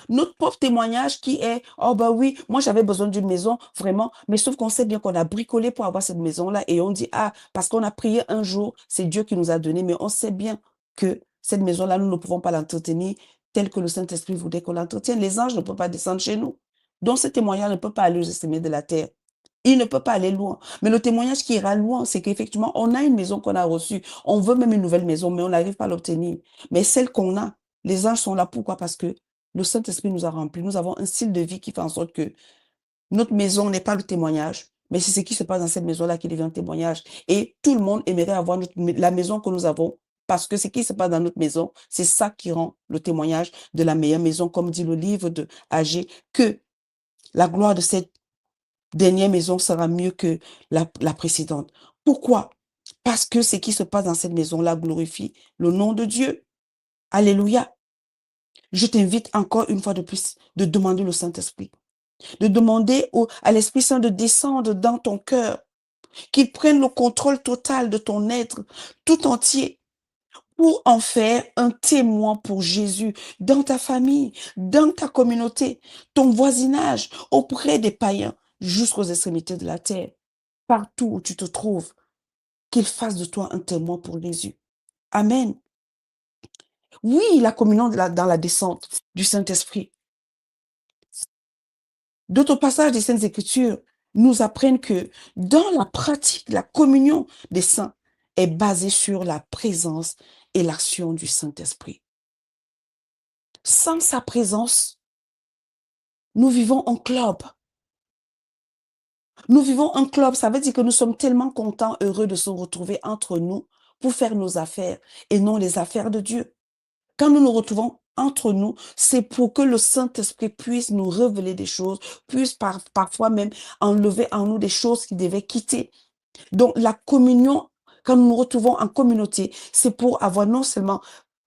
Notre pauvre témoignage qui est, oh bah oui, moi j'avais besoin d'une maison, vraiment, mais sauf qu'on sait bien qu'on a bricolé pour avoir cette maison-là et on dit, ah, parce qu'on a prié un jour, c'est Dieu qui nous a donné, mais on sait bien que cette maison-là, nous ne pouvons pas l'entretenir tel que le Saint-Esprit voudrait qu'on l'entretienne. Les anges ne peuvent pas descendre chez nous. Donc ce témoignage ne peut pas aller aux estimer de la terre. Il ne peut pas aller loin. Mais le témoignage qui ira loin, c'est qu'effectivement, on a une maison qu'on a reçue. On veut même une nouvelle maison, mais on n'arrive pas à l'obtenir. Mais celle qu'on a, les anges sont là. Pourquoi? Parce que le Saint-Esprit nous a remplis. Nous avons un style de vie qui fait en sorte que notre maison n'est pas le témoignage, mais c'est ce qui se passe dans cette maison-là qui devient un témoignage. Et tout le monde aimerait avoir la maison que nous avons, parce que ce qui se passe dans notre maison, c'est ça qui rend le témoignage de la meilleure maison, comme dit le livre de Agé, que la gloire de cette dernière maison sera mieux que la précédente. Pourquoi? Parce que ce qui se passe dans cette maison-là glorifie le nom de Dieu. Alléluia. Je t'invite encore une fois de plus de demander le Saint-Esprit, de demander à l'Esprit Saint de descendre dans ton cœur, qu'il prenne le contrôle total de ton être tout entier pour en faire un témoin pour Jésus dans ta famille, dans ta communauté, ton voisinage, auprès des païens, jusqu'aux extrémités de la terre, partout où tu te trouves, qu'il fasse de toi un témoin pour Jésus. Amen. Oui, la communion dans la descente du Saint-Esprit. D'autres passages des Saintes Écritures nous apprennent que dans la pratique, la communion des saints est basée sur la présence et l'action du Saint-Esprit. Sans sa présence, nous vivons en club. Nous vivons un club, ça veut dire que nous sommes tellement contents, heureux de se retrouver entre nous pour faire nos affaires et non les affaires de Dieu. Quand nous nous retrouvons entre nous, c'est pour que le Saint-Esprit puisse nous révéler des choses, puisse parfois même enlever en nous des choses qui devaient quitter. Donc, la communion, quand nous nous retrouvons en communauté, c'est pour avoir non seulement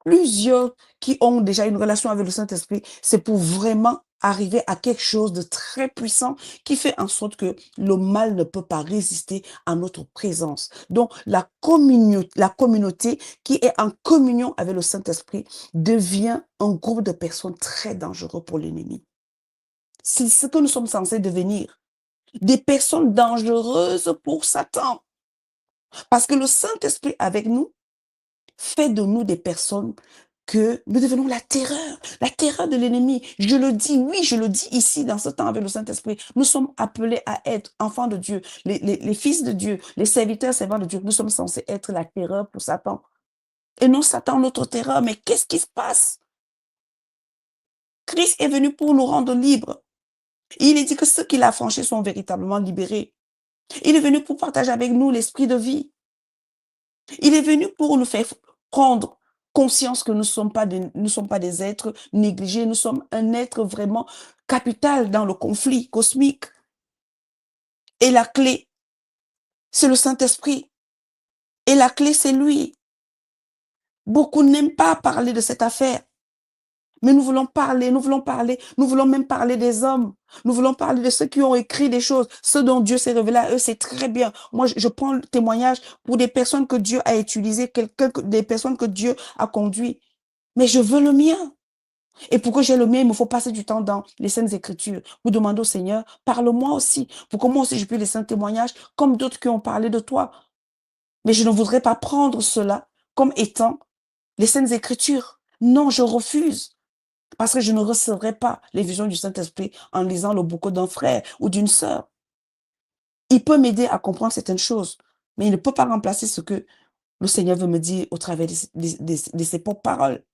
plusieurs qui ont déjà une relation avec le Saint-Esprit, c'est pour vraiment arriver à quelque chose de très puissant qui fait en sorte que le mal ne peut pas résister à notre présence. Donc, la communauté qui est en communion avec le Saint-Esprit devient un groupe de personnes très dangereux pour l'ennemi. C'est ce que nous sommes censés devenir. Des personnes dangereuses pour Satan. Parce que le Saint-Esprit avec nous fait de nous des personnes que nous devenons la terreur de l'ennemi. Je le dis, oui, je le dis ici dans ce temps avec le Saint-Esprit. Nous sommes appelés à être enfants de Dieu, les fils de Dieu, les serviteurs servants de Dieu. Nous sommes censés être la terreur pour Satan. Et non Satan notre terreur. Mais qu'est-ce qui se passe? Christ est venu pour nous rendre libres. Il est dit que ceux qu'il a affranchis sont véritablement libérés. Il est venu pour partager avec nous l'esprit de vie. Il est venu pour nous faire prendre conscience que nous ne sommes pas des êtres négligés, nous sommes un être vraiment capital dans le conflit cosmique. Et la clé, c'est le Saint-Esprit. Et la clé, c'est lui. Beaucoup n'aiment pas parler de cette affaire. Mais nous voulons parler, nous voulons parler, nous voulons même parler des hommes. Nous voulons parler de ceux qui ont écrit des choses, ceux dont Dieu s'est révélé à eux, c'est très bien. Moi, je prends le témoignage pour des personnes que Dieu a utilisées, des personnes que Dieu a conduites. Mais je veux le mien. Et pour que j'ai le mien, il me faut passer du temps dans les Saintes Écritures pour demander au Seigneur, parle-moi aussi, pour que moi aussi je puisse laisser un témoignage comme d'autres qui ont parlé de toi. Mais je ne voudrais pas prendre cela comme étant les Saintes Écritures. Non, je refuse. Parce que je ne recevrai pas les visions du Saint-Esprit en lisant le bouquin d'un frère ou d'une sœur. Il peut m'aider à comprendre certaines choses, mais il ne peut pas remplacer ce que le Seigneur veut me dire au travers de ses propres paroles.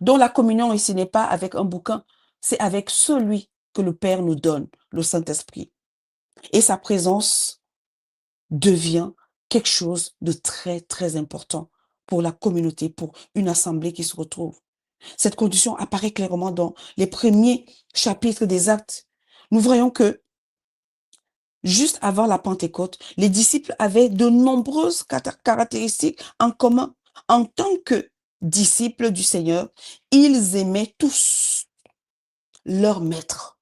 Donc la communion ici n'est pas avec un bouquin, c'est avec celui que le Père nous donne, le Saint-Esprit. Et sa présence devient quelque chose de très, très important pour la communauté, pour une assemblée qui se retrouve. Cette condition apparaît clairement dans les premiers chapitres des Actes. Nous voyons que juste avant la Pentecôte, les disciples avaient de nombreuses caractéristiques en commun. En tant que disciples du Seigneur, ils aimaient tous leur maître.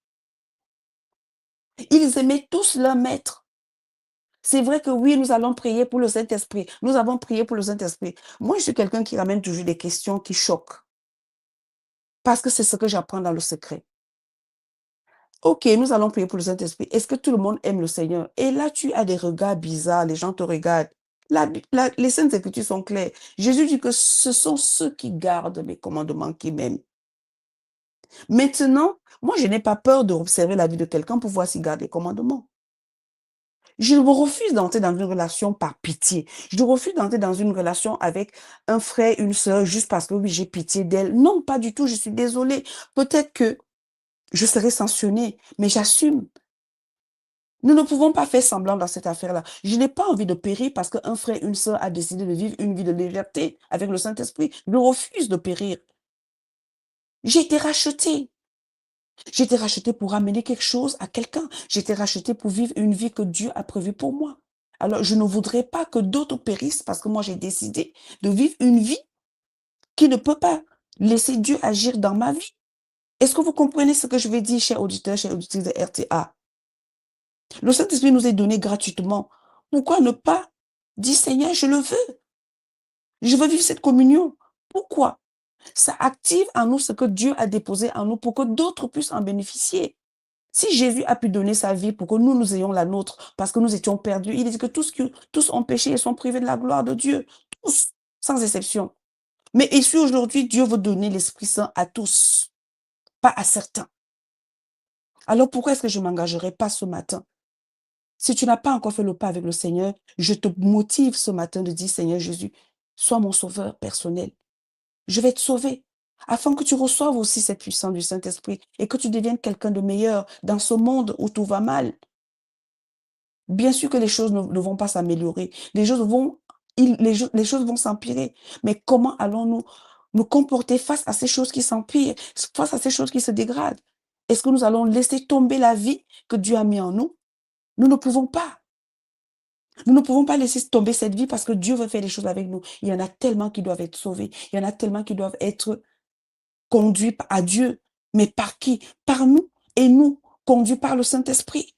Ils aimaient tous leur maître. C'est vrai que oui, nous allons prier pour le Saint-Esprit. Nous avons prié pour le Saint-Esprit. Moi, je suis quelqu'un qui ramène toujours des questions qui choquent. Parce que c'est ce que j'apprends dans le secret. Ok, nous allons prier pour le Saint-Esprit. Est-ce que tout le monde aime le Seigneur? Et là, tu as des regards bizarres, les gens te regardent. Les Saintes Écritures sont claires. Jésus dit que ce sont ceux qui gardent mes commandements qui m'aiment. Maintenant, moi, je n'ai pas peur d'observer la vie de quelqu'un pour voir s'il garde les commandements. Je refuse d'entrer dans une relation par pitié. Je refuse d'entrer dans une relation avec un frère, une sœur, juste parce que oui, j'ai pitié d'elle. Non, pas du tout, je suis désolée. Peut-être que je serai sanctionnée, mais j'assume. Nous ne pouvons pas faire semblant dans cette affaire-là. Je n'ai pas envie de périr parce qu'un frère, une sœur a décidé de vivre une vie de légèreté avec le Saint-Esprit. Je refuse de périr. J'ai été rachetée. J'ai été rachetée pour amener quelque chose à quelqu'un. J'ai été rachetée pour vivre une vie que Dieu a prévue pour moi. Alors, je ne voudrais pas que d'autres périssent parce que moi, j'ai décidé de vivre une vie qui ne peut pas laisser Dieu agir dans ma vie. Est-ce que vous comprenez ce que je vais dire, chers auditeurs, chers auditrices de RTA? Le Saint-Esprit nous est donné gratuitement. Pourquoi ne pas dire, Seigneur, je le veux. Je veux vivre cette communion. Pourquoi? Ça active en nous ce que Dieu a déposé en nous pour que d'autres puissent en bénéficier. Si Jésus a pu donner sa vie pour que nous, nous ayons la nôtre, parce que nous étions perdus, il dit que tous ont péché et sont privés de la gloire de Dieu. Tous, sans exception. Mais ici, aujourd'hui, Dieu veut donner l'Esprit Saint à tous, pas à certains. Alors pourquoi est-ce que je ne m'engagerai pas ce matin? Si tu n'as pas encore fait le pas avec le Seigneur, je te motive ce matin de dire, Seigneur Jésus, sois mon sauveur personnel. Je vais te sauver, afin que tu reçoives aussi cette puissance du Saint-Esprit et que tu deviennes quelqu'un de meilleur dans ce monde où tout va mal. Bien sûr que les choses ne vont pas s'améliorer. Les choses vont s'empirer. Mais comment allons-nous nous comporter face à ces choses qui s'empirent, face à ces choses qui se dégradent? Est-ce que nous allons laisser tomber la vie que Dieu a mis en nous? Nous ne pouvons pas. Nous ne pouvons pas laisser tomber cette vie parce que Dieu veut faire des choses avec nous. Il y en a tellement qui doivent être sauvés. Il y en a tellement qui doivent être conduits à Dieu. Mais par qui? Par nous. Et nous, conduits par le Saint-Esprit.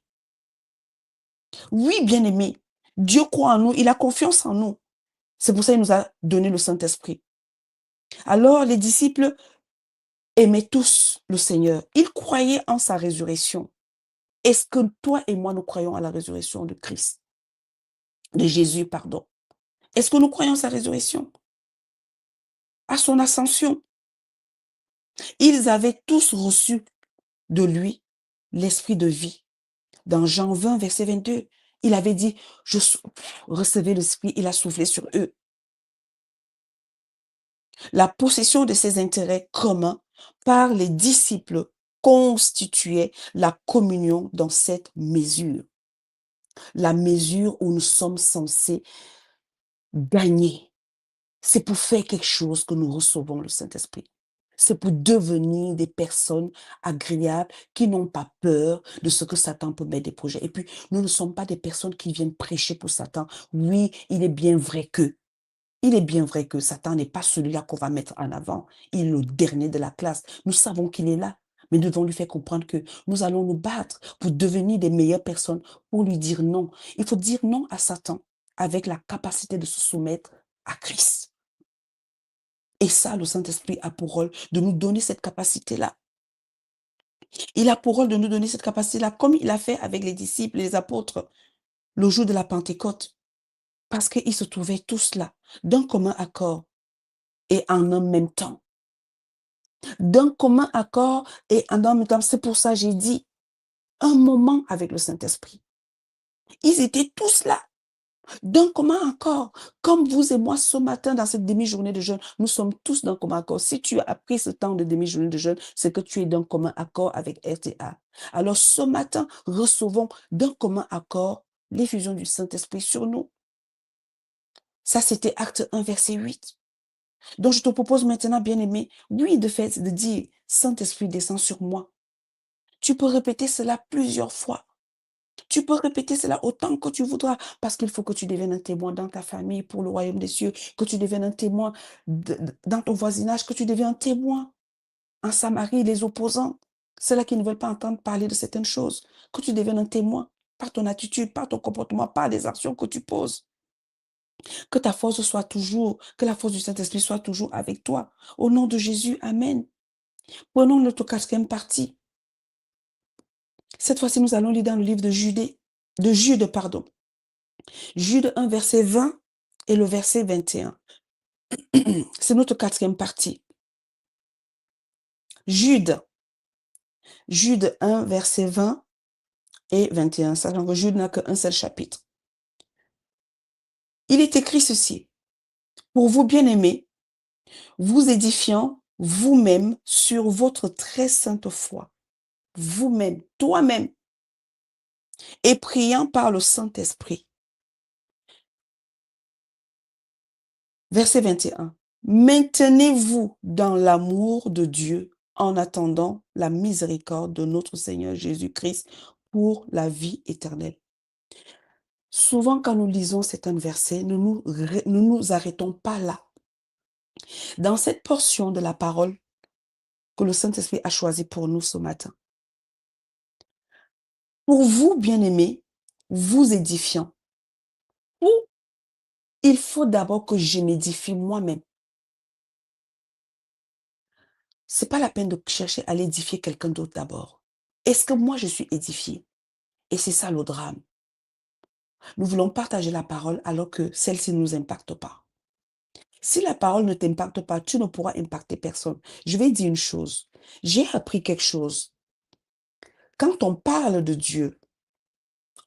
Oui, bien-aimé, Dieu croit en nous, il a confiance en nous. C'est pour ça qu'il nous a donné le Saint-Esprit. Alors, les disciples aimaient tous le Seigneur. Ils croyaient en sa résurrection. Est-ce que toi et moi, nous croyons à la résurrection de Christ, de Jésus, pardon? Est-ce que nous croyons à sa résurrection, à son ascension? Ils avaient tous reçu de lui l'esprit de vie. Dans Jean 20, verset 22, il avait dit, recevez l'esprit, il a soufflé sur eux. La possession de ces intérêts communs par les disciples constituait la communion dans cette mesure. La mesure où nous sommes censés gagner. C'est pour faire quelque chose que nous recevons le Saint-Esprit. C'est pour devenir des personnes agréables qui n'ont pas peur de ce que Satan peut mettre des projets. Et puis, nous ne sommes pas des personnes qui viennent prêcher pour Satan. Oui, il est bien vrai que. Il est bien vrai que Satan n'est pas celui-là qu'on va mettre en avant. Il est le dernier de la classe. Nous savons qu'il est là. Mais nous devons lui faire comprendre que nous allons nous battre pour devenir des meilleures personnes, pour lui dire non. Il faut dire non à Satan avec la capacité de se soumettre à Christ. Et ça, le Saint-Esprit a pour rôle de nous donner cette capacité-là. Il a pour rôle de nous donner cette capacité-là, comme il a fait avec les disciples, les apôtres, le jour de la Pentecôte. Parce qu'ils se trouvaient tous là, d'un commun accord et en un même temps. D'un commun accord et en un même temps. C'est pour ça que j'ai dit un moment avec le Saint-Esprit. Ils étaient tous là, d'un commun accord. Comme vous et moi ce matin dans cette demi-journée de jeûne, nous sommes tous d'un commun accord. Si tu as pris ce temps de demi-journée de jeûne, c'est que tu es d'un commun accord avec RTA. Alors ce matin, recevons d'un commun accord l'effusion du Saint-Esprit sur nous. Ça, c'était Acte 1, verset 8. Donc, je te propose maintenant, bien-aimé, oui, de fait, de dire, Saint-Esprit, descend sur moi. Tu peux répéter cela plusieurs fois. Tu peux répéter cela autant que tu voudras, parce qu'il faut que tu deviennes un témoin dans ta famille pour le royaume des cieux, que tu deviennes un témoin dans ton voisinage, que tu deviennes un témoin en Samarie, les opposants, ceux-là qui ne veulent pas entendre parler de certaines choses, que tu deviennes un témoin par ton attitude, par ton comportement, par les actions que tu poses. Que ta force soit toujours, que la force du Saint-Esprit soit toujours avec toi. Au nom de Jésus, Amen. Prenons notre quatrième partie. Cette fois-ci, nous allons lire dans le livre de Jude, pardon. Jude 1, verset 20 et le verset 21. C'est notre quatrième partie. Jude 1, verset 20 et 21. Sachant que Jude n'a qu'un seul chapitre. Il est écrit ceci. Pour vous bien-aimés, vous édifiant vous-même sur votre très sainte foi. Vous-même, toi-même, et priant par le Saint-Esprit. Verset 21. Maintenez-vous dans l'amour de Dieu en attendant la miséricorde de notre Seigneur Jésus-Christ pour la vie éternelle. Souvent, quand nous lisons certains versets, nous nous arrêtons pas là. Dans cette portion de la parole que le Saint-Esprit a choisie pour nous ce matin. Pour vous, bien-aimés, vous édifiant. Ou il faut d'abord que je m'édifie moi-même. C'est pas la peine de chercher à l'édifier quelqu'un d'autre d'abord. Est-ce que moi je suis édifiée? Et c'est ça le drame. Nous voulons partager la parole alors que celle-ci ne nous impacte pas. Si la parole ne t'impacte pas, tu ne pourras impacter personne. Je vais dire une chose. J'ai appris quelque chose. Quand on parle de Dieu,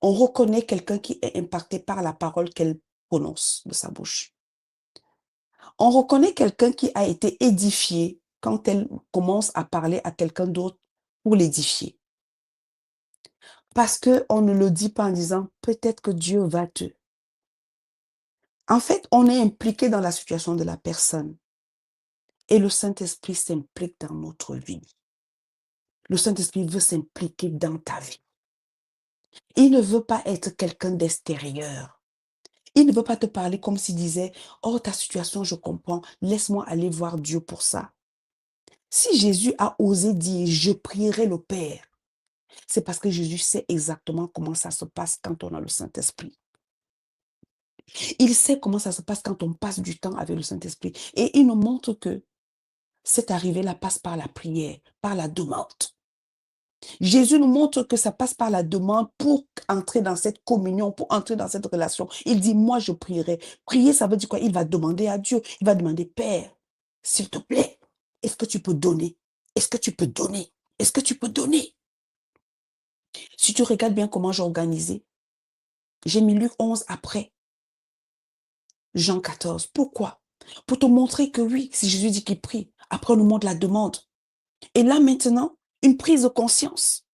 on reconnaît quelqu'un qui est impacté par la parole qu'elle prononce de sa bouche. On reconnaît quelqu'un qui a été édifié quand elle commence à parler à quelqu'un d'autre pour l'édifier. Parce qu'on ne le dit pas en disant peut-être que Dieu va te. En fait, on est impliqué dans la situation de la personne. Et le Saint-Esprit s'implique dans notre vie. Le Saint-Esprit veut s'impliquer dans ta vie. Il ne veut pas être quelqu'un d'extérieur. Il ne veut pas te parler comme s'il disait, oh, ta situation, je comprends, laisse-moi aller voir Dieu pour ça. Si Jésus a osé dire, je prierai le Père, c'est parce que Jésus sait exactement comment ça se passe quand on a le Saint-Esprit. Il sait comment ça se passe quand on passe du temps avec le Saint-Esprit. Et il nous montre que cette arrivée-là passe par la prière, par la demande. Jésus nous montre que ça passe par la demande pour entrer dans cette communion, pour entrer dans cette relation. Il dit, moi je prierai. Prier, ça veut dire quoi? Il va demander à Dieu. Il va demander, Père, s'il te plaît, est-ce que tu peux donner? Est-ce que tu peux donner? Est-ce que tu peux donner? Si tu regardes bien comment j'ai organisé, j'ai mis Luc 11 après Jean 14. Pourquoi? Pour te montrer que oui, si Jésus dit qu'il prie, après on nous montre la demande. Et là maintenant, une prise de conscience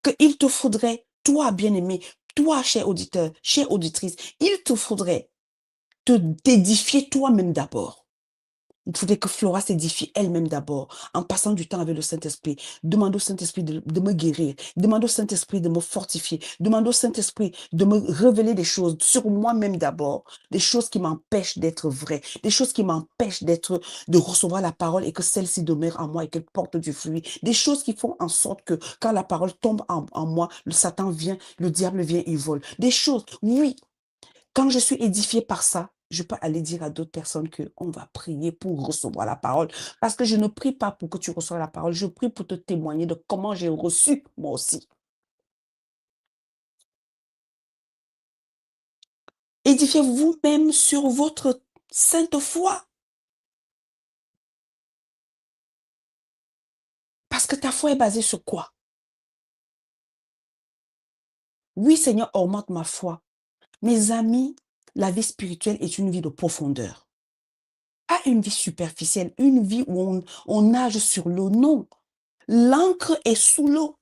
qu'il te faudrait, toi bien-aimé, toi cher auditeur, chère auditrice, il te faudrait t'édifier toi-même d'abord. Il faudrait que Flora s'édifie elle-même d'abord, en passant du temps avec le Saint-Esprit. Demande au Saint-Esprit de me guérir. Demande au Saint-Esprit de me fortifier. Demande au Saint-Esprit de me révéler des choses sur moi-même d'abord. Des choses qui m'empêchent d'être vrai. Des choses qui m'empêchent de recevoir la parole et que celle-ci demeure en moi et qu'elle porte du fruit. Des choses qui font en sorte que quand la parole tombe en moi, le Satan vient, le diable vient, il vole. Des choses, oui, quand je suis édifiée par ça, je peux aller dire à d'autres personnes qu'on va prier pour recevoir la parole. Parce que je ne prie pas pour que tu reçoives la parole, je prie pour te témoigner de comment j'ai reçu moi aussi. Édifiez vous-même sur votre sainte foi. Parce que ta foi est basée sur quoi? Oui, Seigneur, augmente ma foi. Mes amis, la vie spirituelle est une vie de profondeur. Pas une vie superficielle, une vie où on nage sur l'eau. Non, l'encre est sous l'eau.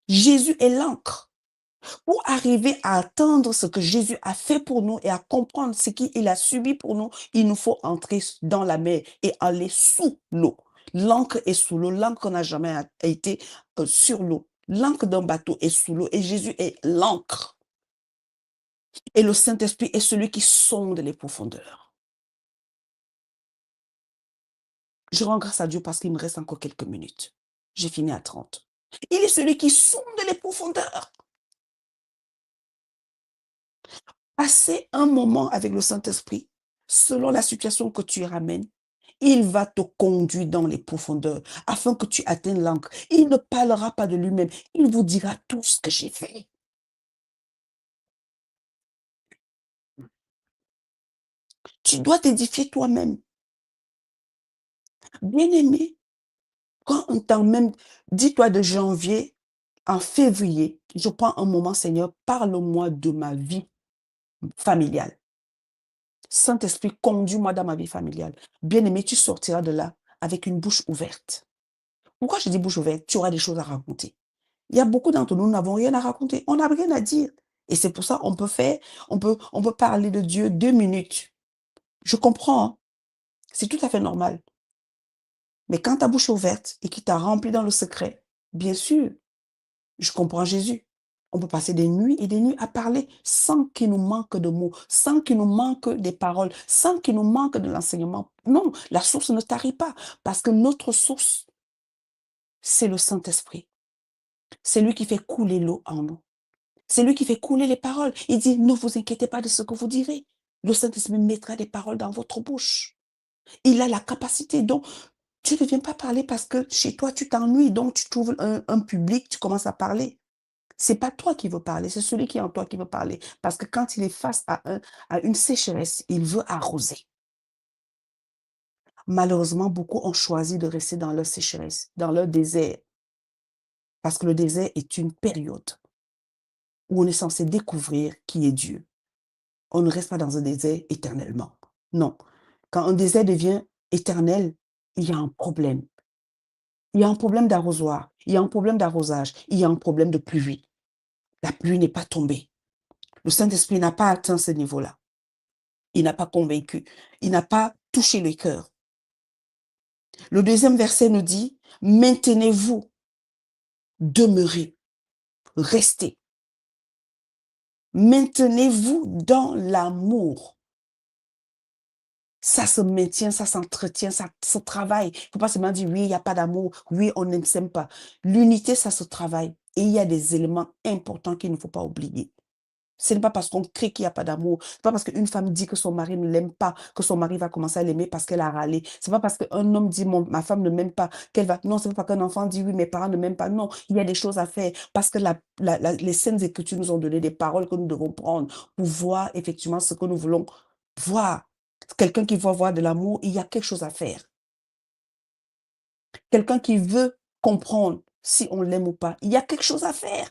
Jésus est l'encre. Pour arriver à atteindre ce que Jésus a fait pour nous et à comprendre ce qu'il a subi pour nous, il nous faut entrer dans la mer et aller sous l'eau. L'encre est sous l'eau. L'encre n'a jamais été sur l'eau. L'encre d'un bateau est sous l'eau et Jésus est l'encre. Et le Saint-Esprit est celui qui sonde les profondeurs. Je rends grâce à Dieu parce qu'il me reste encore quelques minutes. J'ai fini à 30. Il est celui qui sonde les profondeurs. Passer un moment avec le Saint-Esprit, selon la situation que tu ramènes, il va te conduire dans les profondeurs afin que tu atteignes l'encre. Il ne parlera pas de lui-même. Il vous dira tout ce que j'ai fait. Tu dois t'édifier toi-même. Bien-aimé, quand on t'emmène, dis-toi de janvier, en février, je prends un moment, Seigneur, parle-moi de ma vie familiale. Saint-Esprit, conduis-moi dans ma vie familiale. Bien-aimé, tu sortiras de là avec une bouche ouverte. Pourquoi je dis bouche ouverte? Tu auras des choses à raconter. Il y a beaucoup d'entre nous, nous n'avons rien à raconter. On n'a rien à dire. Et c'est pour ça qu'on peut faire, on peut parler de Dieu 2 minutes. Je comprends, hein. C'est tout à fait normal. Mais quand ta bouche est ouverte et qu'il t'a rempli dans le secret, bien sûr, je comprends Jésus. On peut passer des nuits et des nuits à parler sans qu'il nous manque de mots, sans qu'il nous manque des paroles, sans qu'il nous manque de l'enseignement. Non, la source ne tarit pas parce que notre source, c'est le Saint-Esprit. C'est lui qui fait couler l'eau en nous. C'est lui qui fait couler les paroles. Il dit, ne vous inquiétez pas de ce que vous direz. Le Saint-Esprit mettra des paroles dans votre bouche. Il a la capacité. Donc, tu ne viens pas parler parce que chez toi, tu t'ennuies. Donc, tu trouves un public, tu commences à parler. C'est pas toi qui veux parler, c'est celui qui est en toi qui veut parler. Parce que quand il est face à une sécheresse, il veut arroser. Malheureusement, beaucoup ont choisi de rester dans leur sécheresse, dans leur désert. Parce que le désert est une période où on est censé découvrir qui est Dieu. On ne reste pas dans un désert éternellement. Non. Quand un désert devient éternel, il y a un problème. Il y a un problème d'arrosoir, il y a un problème d'arrosage, il y a un problème de pluie. La pluie n'est pas tombée. Le Saint-Esprit n'a pas atteint ce niveau-là. Il n'a pas convaincu. Il n'a pas touché le cœur. Le deuxième verset nous dit, maintenez-vous, demeurez, restez. Maintenez-vous dans l'amour. Ça se maintient, ça s'entretient, ça se travaille. Il ne faut pas seulement dire oui, il n'y a pas d'amour, oui, on ne s'aime pas. L'unité, ça se travaille. Et il y a des éléments importants qu'il ne faut pas oublier. Ce n'est pas parce qu'on crie qu'il n'y a pas d'amour. Ce n'est pas parce qu'une femme dit que son mari ne l'aime pas, que son mari va commencer à l'aimer parce qu'elle a râlé. Ce n'est pas parce qu'un homme dit ma femme ne m'aime pas qu'elle va. Non, ce n'est pas parce qu'un enfant dit oui, mes parents ne m'aiment pas. Non, il y a des choses à faire parce que les Saintes Écritures nous ont donné des paroles que nous devons prendre pour voir effectivement ce que nous voulons voir. Quelqu'un qui veut voir de l'amour, il y a quelque chose à faire. Quelqu'un qui veut comprendre si on l'aime ou pas, il y a quelque chose à faire.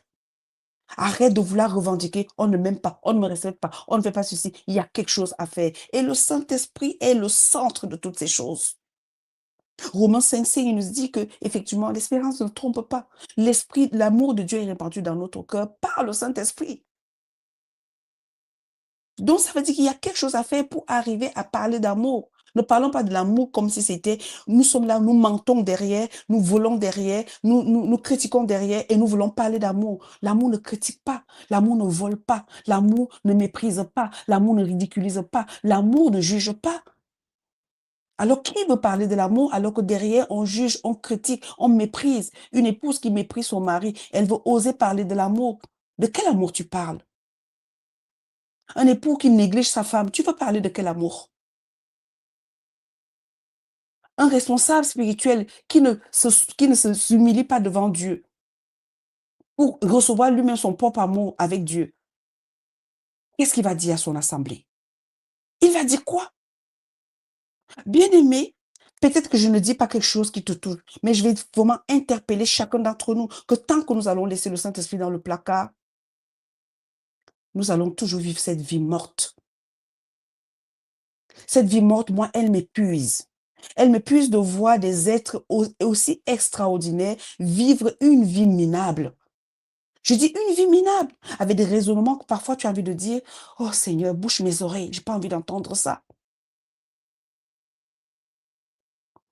Arrête de vouloir revendiquer, on ne m'aime pas, on ne me respecte pas, on ne fait pas ceci. Il y a quelque chose à faire. Et le Saint-Esprit est le centre de toutes ces choses. Romains 5, il nous dit que effectivement, l'espérance ne trompe pas. L'esprit, l'amour de Dieu est répandu dans notre cœur par le Saint-Esprit. Donc, ça veut dire qu'il y a quelque chose à faire pour arriver à parler d'amour. Ne parlons pas de l'amour comme si c'était, nous sommes là, nous mentons derrière, nous volons derrière, nous critiquons derrière et nous voulons parler d'amour. L'amour ne critique pas, l'amour ne vole pas, l'amour ne méprise pas, l'amour ne ridiculise pas, l'amour ne juge pas. Alors, qui veut parler de l'amour alors que derrière, on juge, on critique, on méprise? Une épouse qui méprise son mari, elle veut oser parler de l'amour. De quel amour tu parles? Un époux qui néglige sa femme, tu veux parler de quel amour? Un responsable spirituel qui ne s'humilie pas devant Dieu pour recevoir lui-même son propre amour avec Dieu. Qu'est-ce qu'il va dire à son assemblée? Il va dire quoi? Bien-aimé, peut-être que je ne dis pas quelque chose qui te touche, mais je vais vraiment interpeller chacun d'entre nous que tant que nous allons laisser le Saint-Esprit dans le placard, nous allons toujours vivre cette vie morte. Cette vie morte, moi, elle m'épuise. Elle m'épuise de voir des êtres aussi extraordinaires vivre une vie minable. Je dis une vie minable, avec des raisonnements que parfois tu as envie de dire, oh Seigneur, bouche mes oreilles, j'ai pas envie d'entendre ça.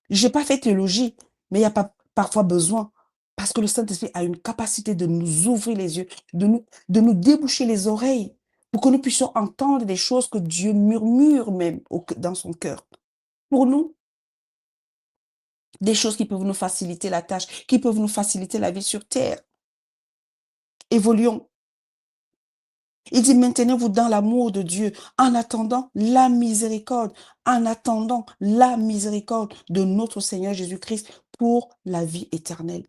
J'ai pas fait théologie, mais il n'y a pas parfois besoin. Parce que le Saint-Esprit a une capacité de nous ouvrir les yeux, de nous déboucher les oreilles, pour que nous puissions entendre des choses que Dieu murmure même dans son cœur. Pour nous, des choses qui peuvent nous faciliter la tâche, qui peuvent nous faciliter la vie sur terre. Évoluons. Il dit, maintenez-vous dans l'amour de Dieu en attendant la miséricorde, en attendant la miséricorde de notre Seigneur Jésus-Christ pour la vie éternelle.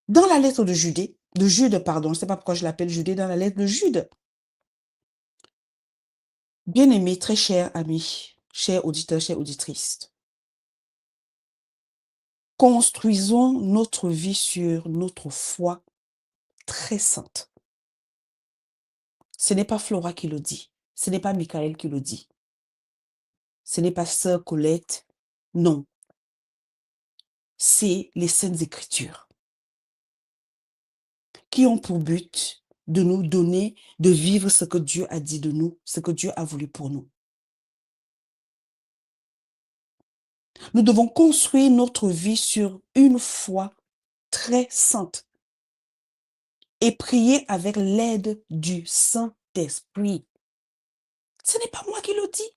Dans la lettre de Jude, pardon, je ne sais pas pourquoi je l'appelle Jude, dans la lettre de Jude, bien-aimé, très cher ami, cher auditeur, chère auditrice, construisons notre vie sur notre foi très sainte. Ce n'est pas Flora qui le dit. Ce n'est pas Michael qui le dit. Ce n'est pas Sœur Colette. Non. C'est les Saintes Écritures qui ont pour but de nous donner, de vivre ce que Dieu a dit de nous, ce que Dieu a voulu pour nous. Nous devons construire notre vie sur une foi très sainte et prier avec l'aide du Saint-Esprit. Ce n'est pas moi qui le dis.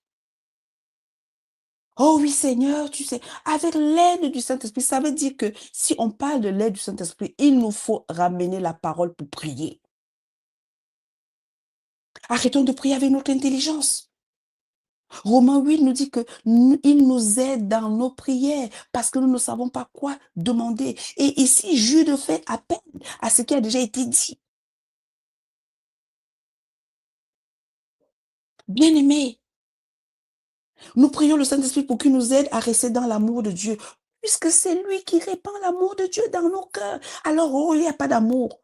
Oh oui, Seigneur, tu sais, avec l'aide du Saint-Esprit, ça veut dire que si on parle de l'aide du Saint-Esprit, il nous faut ramener la parole pour prier. Arrêtons de prier avec notre intelligence. Romains 8 nous dit que il nous aide dans nos prières parce que nous ne savons pas quoi demander. Et ici, Jude fait appel à ce qui a déjà été dit. Bien-aimés, nous prions le Saint-Esprit pour qu'il nous aide à rester dans l'amour de Dieu, puisque c'est lui qui répand l'amour de Dieu dans nos cœurs. Alors, oh, il n'y a pas d'amour.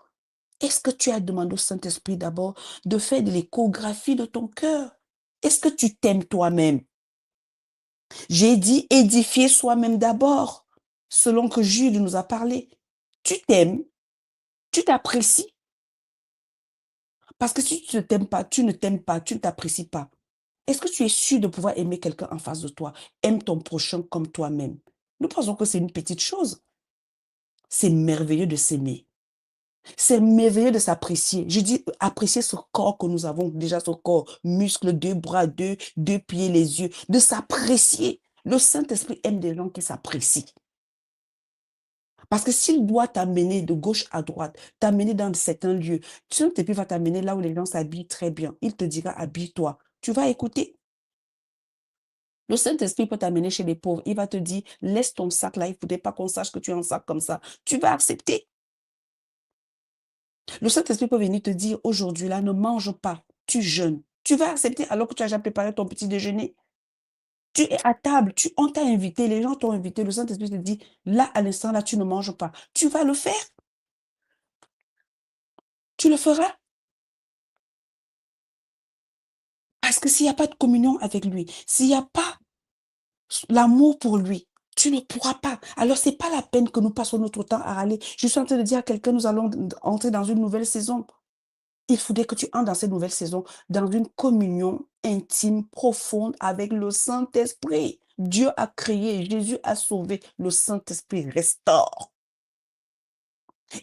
Est-ce que tu as demandé au Saint-Esprit d'abord de faire de l'échographie de ton cœur? Est-ce que tu t'aimes toi-même? J'ai dit édifier soi-même d'abord, selon que Jude nous a parlé. Tu t'aimes, tu t'apprécies. Parce que si tu ne t'aimes pas, tu ne t'aimes pas, tu ne t'apprécies pas. Est-ce que tu es sûr de pouvoir aimer quelqu'un en face de toi? Aime ton prochain comme toi-même. Nous pensons que c'est une petite chose. C'est merveilleux de s'aimer. C'est merveilleux de s'apprécier. Je dis apprécier ce corps que nous avons, déjà ce corps, muscles, deux bras, deux pieds, les yeux, de s'apprécier. Le Saint-Esprit aime des gens qui s'apprécient. Parce que s'il doit t'amener de gauche à droite, t'amener dans certains lieux, Saint-Esprit va t'amener là où les gens s'habillent très bien. Il te dira, habille-toi. Tu vas écouter. Le Saint-Esprit peut t'amener chez les pauvres. Il va te dire, laisse ton sac là, il ne faudrait pas qu'on sache que tu as un sac comme ça. Tu vas accepter. Le Saint-Esprit peut venir te dire, aujourd'hui là, ne mange pas, tu jeûnes. Tu vas accepter alors que tu as déjà préparé ton petit déjeuner. Tu es à table, on t'a invité, les gens t'ont invité. Le Saint-Esprit te dit, là, à l'instant là, tu ne manges pas. Tu vas le faire. Tu le feras. Parce que s'il n'y a pas de communion avec lui, s'il n'y a pas l'amour pour lui, tu ne pourras pas. Alors, ce n'est pas la peine que nous passons notre temps à aller. Je suis en train de dire à quelqu'un, nous allons entrer dans une nouvelle saison. Il faudrait que tu entres dans cette nouvelle saison dans une communion intime, profonde avec le Saint-Esprit. Dieu a créé, Jésus a sauvé, le Saint-Esprit restaure.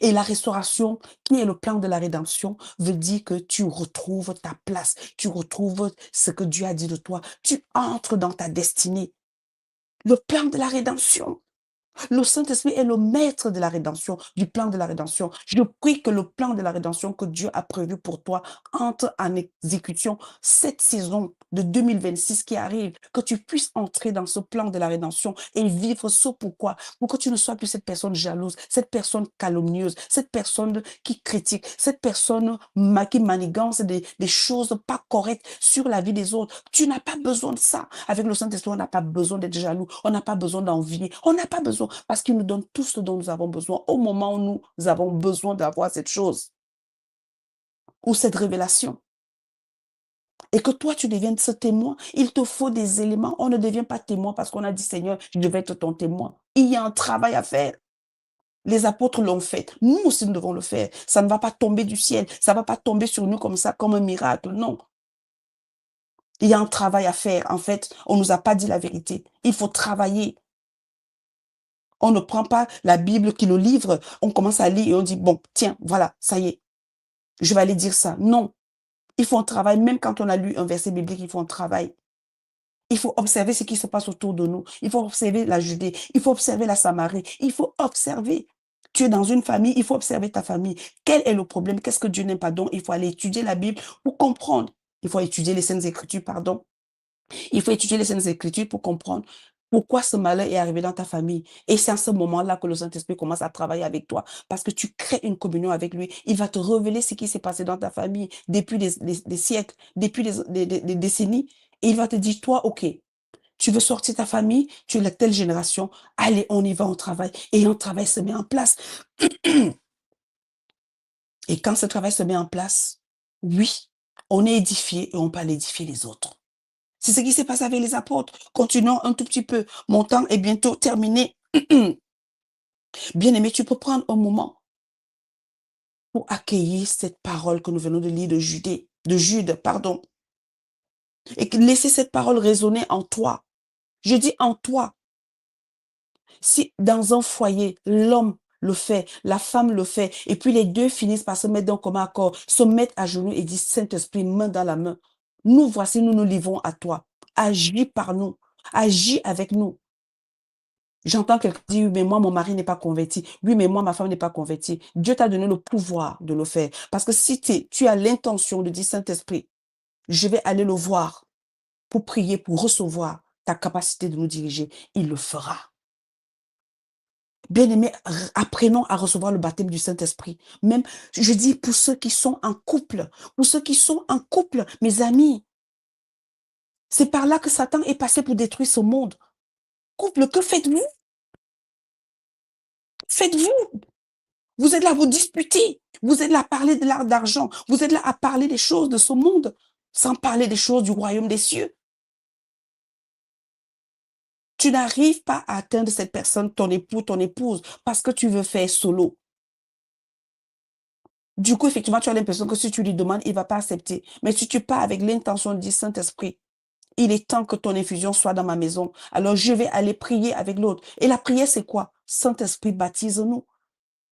Et la restauration, qui est le plan de la rédemption, veut dire que tu retrouves ta place, tu retrouves ce que Dieu a dit de toi, tu entres dans ta destinée. Le plan de la rédemption. Le Saint-Esprit est le maître de la rédemption, du plan de la rédemption. Je prie que le plan de la rédemption que Dieu a prévu pour toi entre en exécution cette saison de 2026 qui arrive, que tu puisses entrer dans ce plan de la rédemption et vivre ce pourquoi, pour que tu ne sois plus cette personne jalouse, cette personne calomnieuse, cette personne qui critique, cette personne qui manigance des choses pas correctes sur la vie des autres. Tu n'as pas besoin de ça. Avec le Saint-Esprit, on n'a pas besoin d'être jaloux, on n'a pas besoin d'envier, on n'a pas besoin parce qu'il nous donne tout ce dont nous avons besoin au moment où nous avons besoin d'avoir cette chose ou cette révélation. Et que toi, tu deviennes ce témoin. Il te faut des éléments. On ne devient pas témoin parce qu'on a dit, Seigneur, je vais être ton témoin. Il y a un travail à faire. Les apôtres l'ont fait. Nous aussi, nous devons le faire. Ça ne va pas tomber du ciel. Ça ne va pas tomber sur nous comme ça, comme un miracle. Non. Il y a un travail à faire. En fait, on ne nous a pas dit la vérité. Il faut travailler. On ne prend pas la Bible qui le livre, on commence à lire et on dit, bon, tiens, voilà, ça y est, je vais aller dire ça. Non, il faut un travail, même quand on a lu un verset biblique, il faut un travail. Il faut observer ce qui se passe autour de nous. Il faut observer la Judée, il faut observer la Samarie, il faut observer. Tu es dans une famille, il faut observer ta famille. Quel est le problème? Qu'est-ce que Dieu n'aime pas? Donc, il faut aller étudier la Bible pour comprendre. Il faut étudier les Saintes Écritures, pardon. Il faut étudier les Saintes Écritures pour comprendre pourquoi ce malheur est arrivé dans ta famille. Et c'est à ce moment-là que le Saint-Esprit commence à travailler avec toi. Parce que tu crées une communion avec lui. Il va te révéler ce qui s'est passé dans ta famille depuis des siècles, depuis des décennies. Et il va te dire, toi, OK, tu veux sortir ta famille, tu es la telle génération. Allez, on y va, on travaille. Et un travail se met en place. Et quand ce travail se met en place, oui, on est édifié et on peut aller édifier les autres. C'est ce qui s'est passé avec les apôtres. Continuons un tout petit peu. Mon temps est bientôt terminé. Bien-aimé, tu peux prendre un moment pour accueillir cette parole que nous venons de lire de Jude, pardon. Et laisser cette parole résonner en toi. Je dis en toi. Si dans un foyer, l'homme le fait, la femme le fait, et puis les deux finissent par se mettre dans commun accord, se mettre à genoux et disent, Saint-Esprit, main dans la main. Nous voici, nous nous livrons à toi. Agis par nous. Agis avec nous. J'entends quelqu'un dire, oui, mais moi, mon mari n'est pas converti. Oui, mais moi, ma femme n'est pas convertie. Dieu t'a donné le pouvoir de le faire. Parce que si tu as l'intention de dire, Saint-Esprit, je vais aller le voir pour prier, pour recevoir ta capacité de nous diriger, il le fera. Bien-aimés, apprenons à recevoir le baptême du Saint-Esprit. Même, je dis pour ceux qui sont en couple, mes amis, c'est par là que Satan est passé pour détruire ce monde. Couple, que faites-vous? Faites-vous? Vous êtes là à vous disputer. Vous êtes là à parler de l'art d'argent. Vous êtes là à parler des choses de ce monde, sans parler des choses du royaume des cieux. Tu n'arrives pas à atteindre cette personne, ton époux, ton épouse, parce que tu veux faire solo. Du coup, effectivement, tu as l'impression que si tu lui demandes, il ne va pas accepter. Mais si tu pars avec l'intention de dire, Saint-Esprit, il est temps que ton infusion soit dans ma maison. Alors, je vais aller prier avec l'autre. Et la prière, c'est quoi? Saint-Esprit, baptise-nous.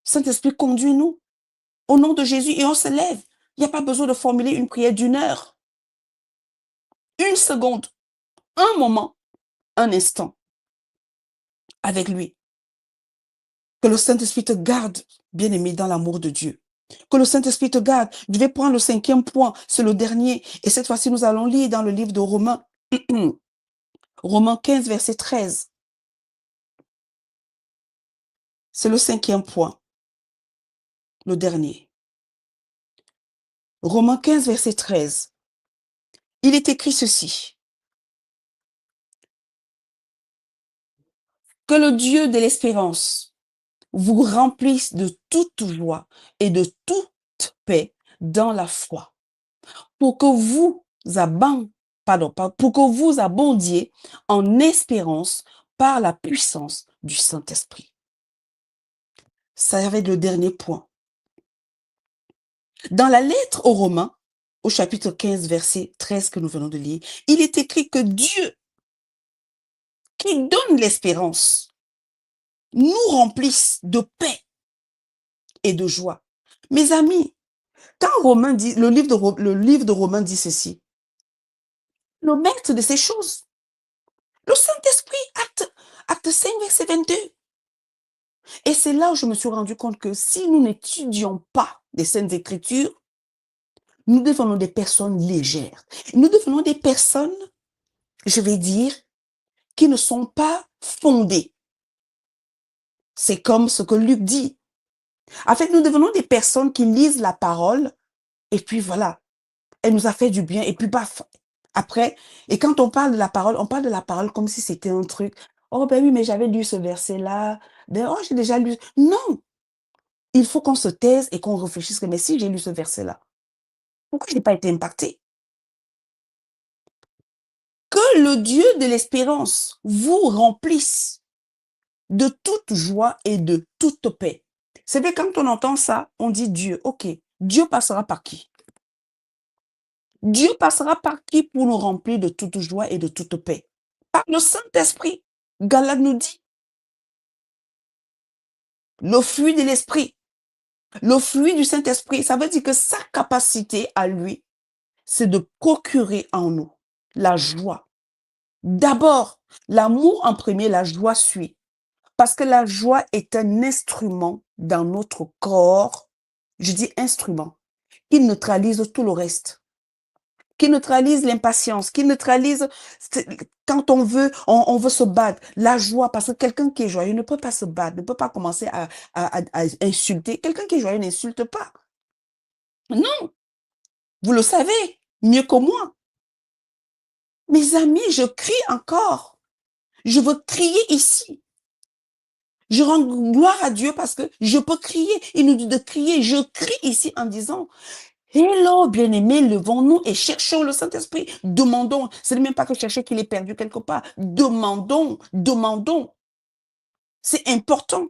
Saint-Esprit, conduis-nous. Au nom de Jésus, et on se lève. Il n'y a pas besoin de formuler une prière d'une heure. Une seconde, un moment, un instant avec lui. Que le Saint-Esprit te garde, bien-aimé, dans l'amour de Dieu. Que le Saint-Esprit te garde. Je vais prendre le 5e point, c'est le dernier. Et cette fois-ci, nous allons lire dans le livre de Romains. Romains 15, verset 13. C'est le 5e point, le dernier. Romains 15, verset 13. Il est écrit ceci. Que le Dieu de l'espérance vous remplisse de toute joie et de toute paix dans la foi, pour que pour que vous abondiez en espérance par la puissance du Saint-Esprit. Ça va être le dernier point. Dans la lettre aux Romains, au chapitre 15, verset 13 que nous venons de lire, il est écrit que Dieu, qui donne l'espérance, nous remplisse de paix et de joie. Mes amis, quand Romain dit, le livre de Romains dit ceci, le maître de ces choses, le Saint-Esprit, acte 5, verset 22. Et c'est là où je me suis rendu compte que si nous n'étudions pas les Saintes Écritures, nous devenons des personnes légères. Nous devenons des personnes, je vais dire, qui ne sont pas fondées. C'est comme ce que Luc dit. En fait, nous devenons des personnes qui lisent la parole et puis voilà, elle nous a fait du bien et puis paf, après, et quand on parle de la parole, on parle de la parole comme si c'était un truc. Oh ben oui, mais j'avais lu ce verset-là. Ben oh, j'ai déjà lu. Non, il faut qu'on se taise et qu'on réfléchisse que mais si j'ai lu ce verset-là, pourquoi je n'ai pas été impacté? Que le Dieu de l'espérance vous remplisse de toute joie et de toute paix. C'est vrai, quand on entend ça, on dit Dieu. Ok, Dieu passera par qui? Dieu passera par qui pour nous remplir de toute joie et de toute paix? Par le Saint-Esprit. Galate nous dit, le fruit de l'Esprit, le fruit du Saint-Esprit, ça veut dire que sa capacité à lui, c'est de procurer en nous la joie. D'abord, l'amour en premier, la joie suit. Parce que la joie est un instrument dans notre corps, je dis instrument, qui neutralise tout le reste, qui neutralise l'impatience, qui neutralise quand on veut se battre, la joie, parce que quelqu'un qui est joyeux ne peut pas se battre, ne peut pas commencer à insulter. Quelqu'un qui est joyeux n'insulte pas. Non, vous le savez mieux que moi. Mes amis, je crie encore. Je veux crier ici. Je rends gloire à Dieu parce que je peux crier. Il nous dit de crier. Je crie ici en disant, hello, bien-aimés, levons-nous et cherchons le Saint-Esprit. Demandons. Ce n'est même pas que chercher qu'il est perdu quelque part. Demandons, demandons. C'est important.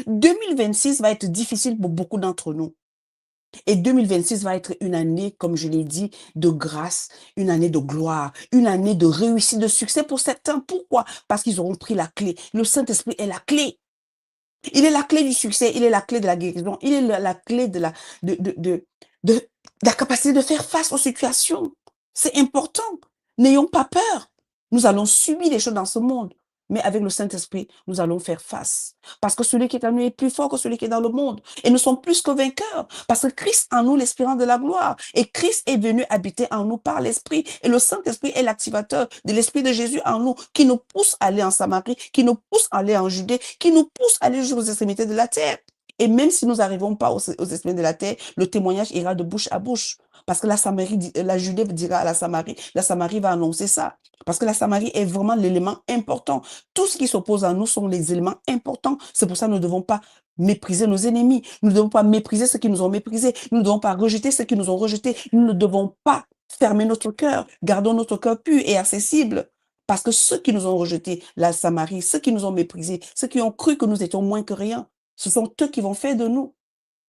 2026 va être difficile pour beaucoup d'entre nous. Et 2026 va être une année, comme je l'ai dit, de grâce, une année de gloire, une année de réussite, de succès pour certains. Pourquoi? Parce qu'ils auront pris la clé. Le Saint-Esprit est la clé. Il est la clé du succès, il est la clé de la guérison, il est la clé de la capacité de faire face aux situations. C'est important. N'ayons pas peur. Nous allons subir les choses dans ce monde. Mais avec le Saint-Esprit, nous allons faire face. Parce que celui qui est en nous est plus fort que celui qui est dans le monde. Et nous sommes plus que vainqueurs. Parce que Christ en nous, l'espérance de la gloire. Et Christ est venu habiter en nous par l'Esprit. Et le Saint-Esprit est l'activateur de l'Esprit de Jésus en nous, qui nous pousse à aller en Samarie, qui nous pousse à aller en Judée, qui nous pousse à aller jusqu'aux extrémités de la terre. Et même si nous n'arrivons pas aux extrémités de la terre, le témoignage ira de bouche à bouche. Parce que la Judée dira à la Samarie va annoncer ça. Parce que la Samarie est vraiment l'élément important. Tout ce qui s'oppose à nous sont les éléments importants. C'est pour ça que nous ne devons pas mépriser nos ennemis. Nous ne devons pas mépriser ceux qui nous ont méprisés. Nous ne devons pas rejeter ceux qui nous ont rejetés. Nous ne devons pas fermer notre cœur. Gardons notre cœur pur et accessible. Parce que ceux qui nous ont rejetés, la Samarie, ceux qui nous ont méprisés, ceux qui ont cru que nous étions moins que rien, ce sont eux qui vont faire de nous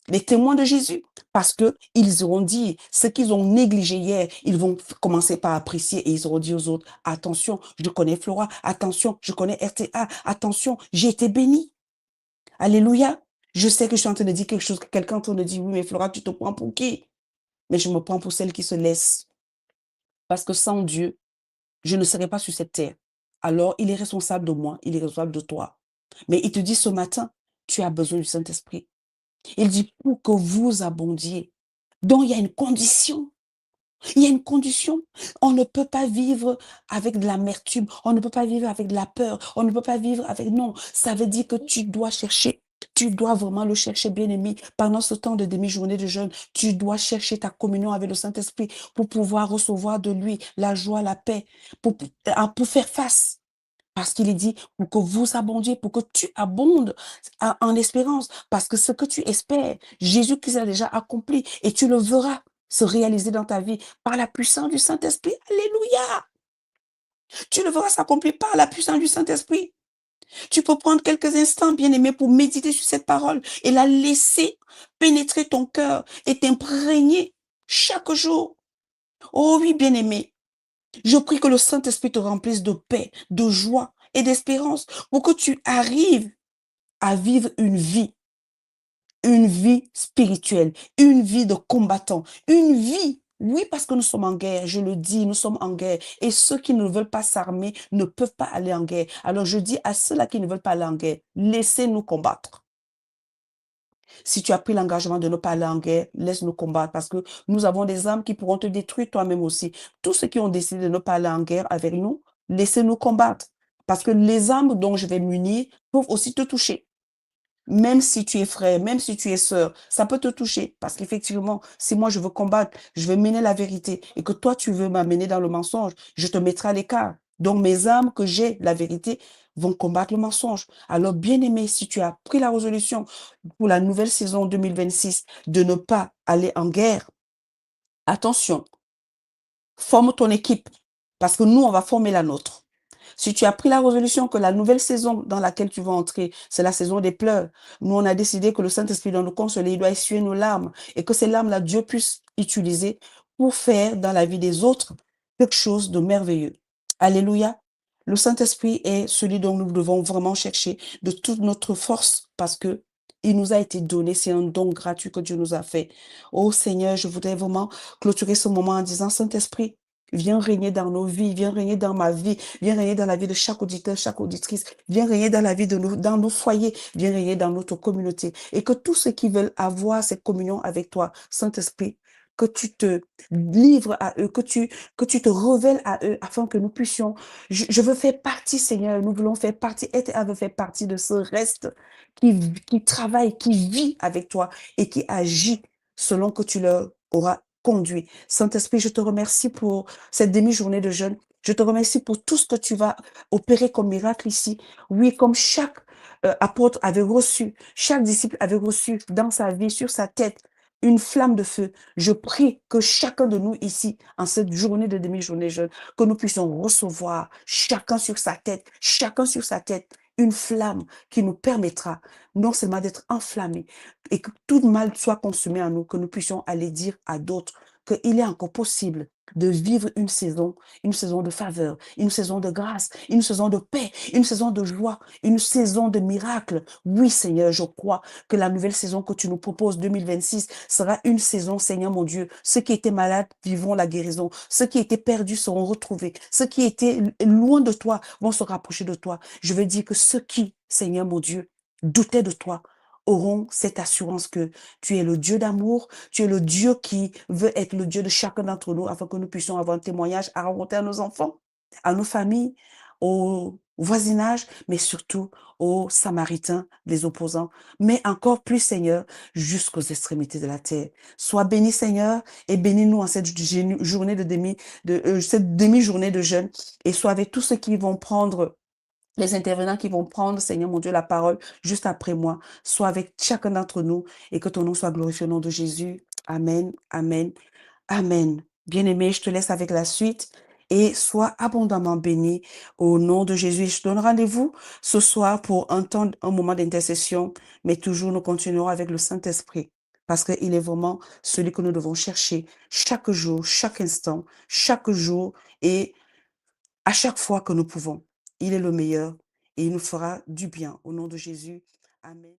les témoins de Jésus, parce que ils auront dit ce qu'ils ont négligé hier, ils vont commencer par apprécier et ils auront dit aux autres, attention, je connais Flora, attention, je connais RTA, attention, j'ai été béni. Alléluia. Je sais que je suis en train de dire quelque chose, que quelqu'un est en train de dire, oui, mais Flora, tu te prends pour qui? Mais je me prends pour celle qui se laisse. Parce que sans Dieu, je ne serais pas sur cette terre. Alors, il est responsable de moi, il est responsable de toi. Mais il te dit ce matin, tu as besoin du Saint-Esprit. Il dit pour que vous abondiez. Donc, il y a une condition. Il y a une condition. On ne peut pas vivre avec de l'amertume. On ne peut pas vivre avec de la peur. On ne peut pas vivre avec... Non, ça veut dire que tu dois chercher. Tu dois vraiment le chercher, bien-aimé. Pendant ce temps de demi-journée de jeûne, tu dois chercher ta communion avec le Saint-Esprit pour pouvoir recevoir de lui la joie, la paix, pour faire face. Parce qu'il est dit, pour que vous abondiez, pour que tu abondes en espérance. Parce que ce que tu espères, Jésus-Christ a déjà accompli et tu le verras se réaliser dans ta vie par la puissance du Saint-Esprit. Alléluia! Tu le verras s'accomplir par la puissance du Saint-Esprit. Tu peux prendre quelques instants, bien-aimé, pour méditer sur cette parole et la laisser pénétrer ton cœur et t'imprégner chaque jour. Oh oui, bien-aimé, je prie que le Saint-Esprit te remplisse de paix, de joie et d'espérance pour que tu arrives à vivre une vie spirituelle, une vie de combattant, une vie. Oui, parce que nous sommes en guerre, je le dis, nous sommes en guerre. Et ceux qui ne veulent pas s'armer ne peuvent pas aller en guerre. Alors je dis à ceux-là qui ne veulent pas aller en guerre, laissez-nous combattre. Si tu as pris l'engagement de ne pas aller en guerre, laisse-nous combattre parce que nous avons des âmes qui pourront te détruire toi-même aussi. Tous ceux qui ont décidé de ne pas aller en guerre avec nous, laissez-nous combattre. Parce que les âmes dont je vais m'unir peuvent aussi te toucher. Même si tu es frère, même si tu es sœur, ça peut te toucher. Parce qu'effectivement, si moi je veux combattre, je veux mener la vérité et que toi tu veux m'amener dans le mensonge, je te mettrai à l'écart. Donc mes âmes que j'ai, la vérité, vont combattre le mensonge. Alors bien aimé, si tu as pris la résolution pour la nouvelle saison 2026 de ne pas aller en guerre, attention, forme ton équipe parce que nous, on va former la nôtre. Si tu as pris la résolution que la nouvelle saison dans laquelle tu vas entrer, c'est la saison des pleurs, nous, on a décidé que le Saint-Esprit doit nous consoler, il doit essuyer nos larmes et que ces larmes-là, Dieu puisse utiliser pour faire dans la vie des autres quelque chose de merveilleux. Alléluia. Le Saint-Esprit est celui dont nous devons vraiment chercher de toute notre force parce que il nous a été donné, c'est un don gratuit que Dieu nous a fait. Oh Seigneur, je voudrais vraiment clôturer ce moment en disant, Saint-Esprit, viens régner dans nos vies, viens régner dans ma vie, viens régner dans la vie de chaque auditeur, chaque auditrice, viens régner dans la vie de nos, dans nos foyers, viens régner dans notre communauté. Et que tous ceux qui veulent avoir cette communion avec toi, Saint-Esprit, que tu te livres à eux, que tu te révèles à eux afin que nous puissions, je veux faire partie, Seigneur, nous voulons faire partie, elle veut faire partie de ce reste qui travaille, qui vit avec toi et qui agit selon que tu leur auras conduit. Saint-Esprit, je te remercie pour cette demi-journée de jeûne. Je te remercie pour tout ce que tu vas opérer comme miracle ici. Oui, comme chaque apôtre avait reçu, chaque disciple avait reçu dans sa vie, sur sa tête, une flamme de feu. Je prie que chacun de nous ici, en cette journée de demi-journée jeûne, que nous puissions recevoir chacun sur sa tête, une flamme qui nous permettra non seulement d'être enflammés et que tout mal soit consumé en nous, que nous puissions aller dire à d'autres qu'il est encore possible de vivre une saison de faveur, une saison de grâce, une saison de paix, une saison de joie, une saison de miracle. Oui, Seigneur, je crois que la nouvelle saison que tu nous proposes, 2026, sera une saison, Seigneur mon Dieu. Ceux qui étaient malades vivront la guérison. Ceux qui étaient perdus seront retrouvés. Ceux qui étaient loin de toi vont se rapprocher de toi. Je veux dire que ceux qui, Seigneur mon Dieu, doutaient de toi, auront cette assurance que tu es le Dieu d'amour, tu es le Dieu qui veut être le Dieu de chacun d'entre nous afin que nous puissions avoir un témoignage à raconter à nos enfants, à nos familles, au voisinage, mais surtout aux Samaritains, les opposants, mais encore plus, Seigneur, jusqu'aux extrémités de la terre. Sois béni, Seigneur, et bénis-nous en cette journée cette demi-journée de jeûne, et sois avec tous ceux qui vont prendre les intervenants qui vont prendre, Seigneur mon Dieu, la parole juste après moi, soit avec chacun d'entre nous et que ton nom soit glorifié au nom de Jésus. Amen, amen, amen. Bien-aimé, je te laisse avec la suite et sois abondamment béni au nom de Jésus. Je te donne rendez-vous ce soir pour un moment d'intercession, mais toujours nous continuerons avec le Saint-Esprit parce qu'il est vraiment celui que nous devons chercher chaque jour, chaque instant, chaque jour et à chaque fois que nous pouvons. Il est le meilleur et il nous fera du bien. Au nom de Jésus. Amen.